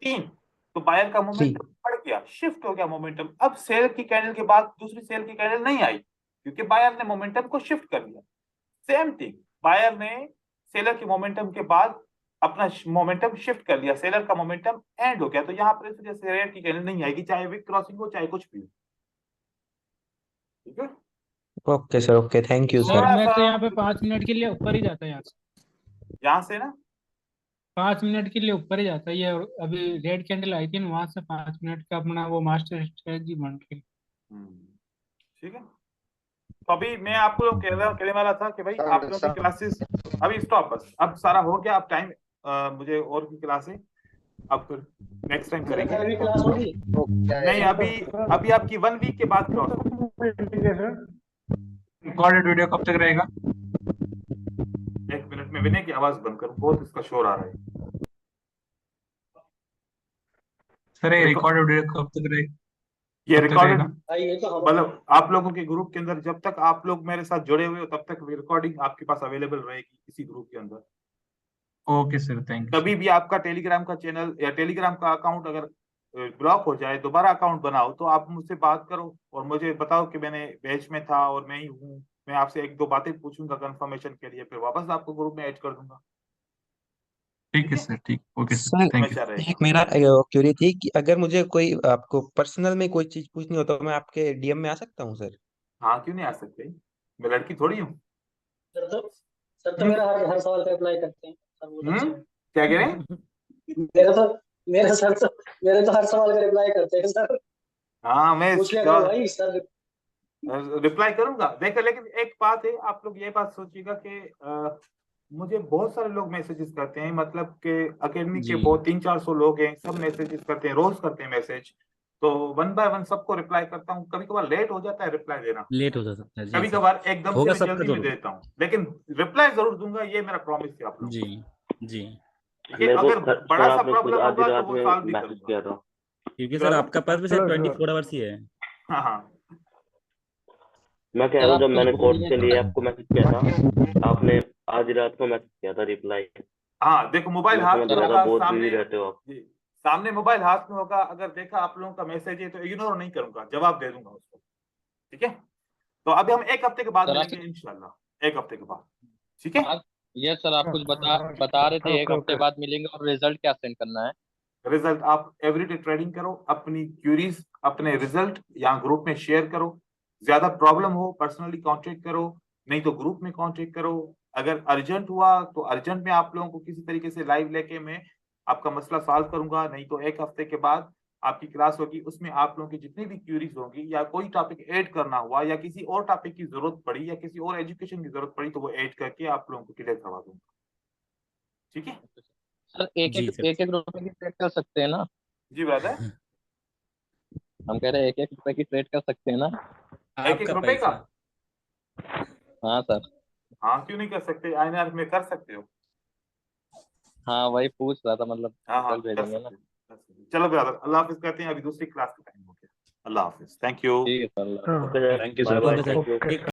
3। तो बायर का थ्री। मोमेंटम बढ़ गया, शिफ्ट हो गया मोमेंटम। अब सेल की कैंडल के बाद दूसरी सेल की कैंडल नहीं आई, क्योंकि बायर ने मोमेंटम को शिफ्ट कर दिया। सेम थिंग, बायर ने सेलर की मोमेंटम के बाद अपना मोमेंटम शिफ्ट कर लिया, सेलर का मोमेंटम एंड हो गया। तो यहाँ पर इस वजह से रेड की कैंडल नहीं आएगी, चाहे विक क्रॉसिंग हो चाहे कुछ भी हो। ठीक है, okay sir, okay, thank you sir sir. थोड़ा मैं सा तो यहाँ पे 5 मिनट के लिए ऊपर ही जाता है यहाँ से। यहाँ से ना 5 मिनट के लिए ऊपर ही जाता है ये। और अभी रेड कैंडल आई थी ना, वहां से 5 मिनट का अपना वो मास्टर स्ट्रेटजी बन रही है। ठीक है। तो अभी मैं आपको कहने वाला था कि भाई आप लोगों की क्लासेस अभी स्टॉप, बस अब सारा हो गया। अब टाइम मुझे और की क्लास है, अब फिर नेक्स्ट टाइम करेंगे। कल भी क्लास होगी? नहीं, अभी अभी आपकी 1 वीक के बाद क्लास होगी। रिकॉर्डेड वीडियो कब तक रहेगा? 1 मिनट में विनय की आवाज बंद करो, बहुत इसका शोर आ रहा है। सर ये रिकॉर्डेड वीडियो कब तक रहेगा? ये कब तक रिकॉर्डेड रहेगा? ये तो हम मतलब आप लोगों के ग्रुप के अंदर जब तक आप लोग मेरे साथ जुड़े हुए हो तब तक रिकॉर्डिंग आपके पास अवेलेबल रहेगी इसी ग्रुप के अंदर। ओके सर, थैंक यू कभी भी आपका टेलीग्राम का चैनल या टेलीग्राम का अकाउंट अगर ब्लॉक हो जाए, दोबारा अकाउंट बनाओ, तो आप मुझसे बात करो और मुझे बताओ कि मैंने बैच में था और मैं ही हूँ। मैं आपसे 1-2 बातें पूछूंगा कंफर्मेशन के लिए, फिर वापस आपको ग्रुप में ऐड कर दूंगा। ठीक है सर, ठीक, okay sir, sir thank you. हमेशा रहेगा। एक मेरा क्यूरी थी कि अगर मुझे कोई आपको पर्सनल में कोई चीज पूछनी हो तो मैं आपके डीएम में आ सकता हूँ सर? हाँ क्यों नहीं आ सकते, मैं लड़की थोड़ी हूँ। सर तो मेरा हर सवाल का रिप्लाई करते हैं सर, बहुत अच्छे हैं। क्या कह रहे हैं? मेरे तो हर सवाल का रिप्लाई करते हैं सर। हाँ मैं पूछ लिया करो भाई सर। रिप्लाई करूंगा। देखो लेकिन एक बात है, आप लोग ये बात सोचिएगा कि मुझे बहुत सारे लोग मैसेजेस करते हैं, मतलब कि अकेडमी के जी बहुत 300-400 लोग हैं, सब मैसेजेस करते हैं, रोज करते हैं मैसेज, तो 1 बाय 1 सबको रिप्लाई करता हूँ। कभी कभार लेट हो जाता है रिप्लाई देना, लेट हो सकता है जी कभी सर, कभार एकदम से होगा मैं सबका जल्दी में जरूर। देता हूँ, लेकिन रिप्लाई जरूर दूंगा, ये मेरा प्रॉमिस है आप लोग। जी जी, ठीक है, मेरे को अगर सर बड़ा सा आपने खुद प्रॉब्लम आधी होगा तो रात वो में सॉल्व भी मैसेज करूंगा। किया था। क्योंकि सर आपका पास भी सर 24 आवर्स ही है। हाँ हाँ मैं कह सर रहा हूँ आप जब कुछ मैंने बोल कोर्स रहे के लिए हैं। आपको मैसेज किया था, आपने आधी रात को मैसेज किया था रिप्लाई। हाँ देखो, मोबाइल मैं हाथ समझ में रहा होगा, था, बहुत सामने बिजी रहते हो आप। जी, सामने मोबाइल हाथ में होगा, अगर देखा आप लोगों का मैसेज है तो इग्नोर नहीं करूंगा, जवाब दे दूंगा उसको। ठीक है, तो अभी हम 1 हफ्ते के बाद सर आप मिलेंगे इंशाल्लाह, 1 हफ्ते के बाद। ठीक है, ये सर आप कुछ बता रहे थे, 1 हफ्ते बाद मिलेंगे, और रिजल्ट क्या सेंड करना है? रिजल्ट आप एवरीडे ट्रेडिंग करो, अपनी क्यूरीज, अपने रिजल्ट यहाँ ग्रुप में शेयर करो। ज्यादा प्रॉब्लम हो पर्सनली कांटेक्ट करो, नहीं तो ग्रुप में कांटेक्ट करो। अगर अर्जेंट हुआ तो अर्जेंट में आप लोगों को किसी तरीके से लाइव लेके मैं आपका मसला सॉल्व करूंगा, नहीं तो 1 हफ्ते के बाद आपकी क्लास होगी, उसमें आप लोगों की जितनी भी क्यूरीज होंगी या कोई टॉपिक ऐड करना हुआ या किसी और टॉपिक की जरूरत पड़ी या किसी और एजुकेशन की जरूरत पड़ी तो वो ऐड करके आप लोगों को क्लियर करवा दूंगा। ठीक है सर एक जी एक सर। एक एक रुपए की ट्रेड कर सकते हैं ना? जी ब्रदर, हम कह रहे हैं 1-1 रुपए की ट्रेड कर सकते हैं ना? 1-1 आपका रुपए का? पैसा। हाँ सर। हाँ क्यों नहीं कर सकते, आईएनआर में कर सकते हो। हाँ वही पूछ रहा था, मतलब हाँ हाँ कल कर भेजेंगे ना? सकते हैं, कर सकते हैं। चलो ब्रदर, अल्लाह हाफिज कहते हैं, अभी दूसरी क्लास का टाइम हो गया। अल्लाह हाफिज, थैंक यू। ठीक है sir. Okay sir, thank you bye sir. Bye, okay thank sir, you. ठीक।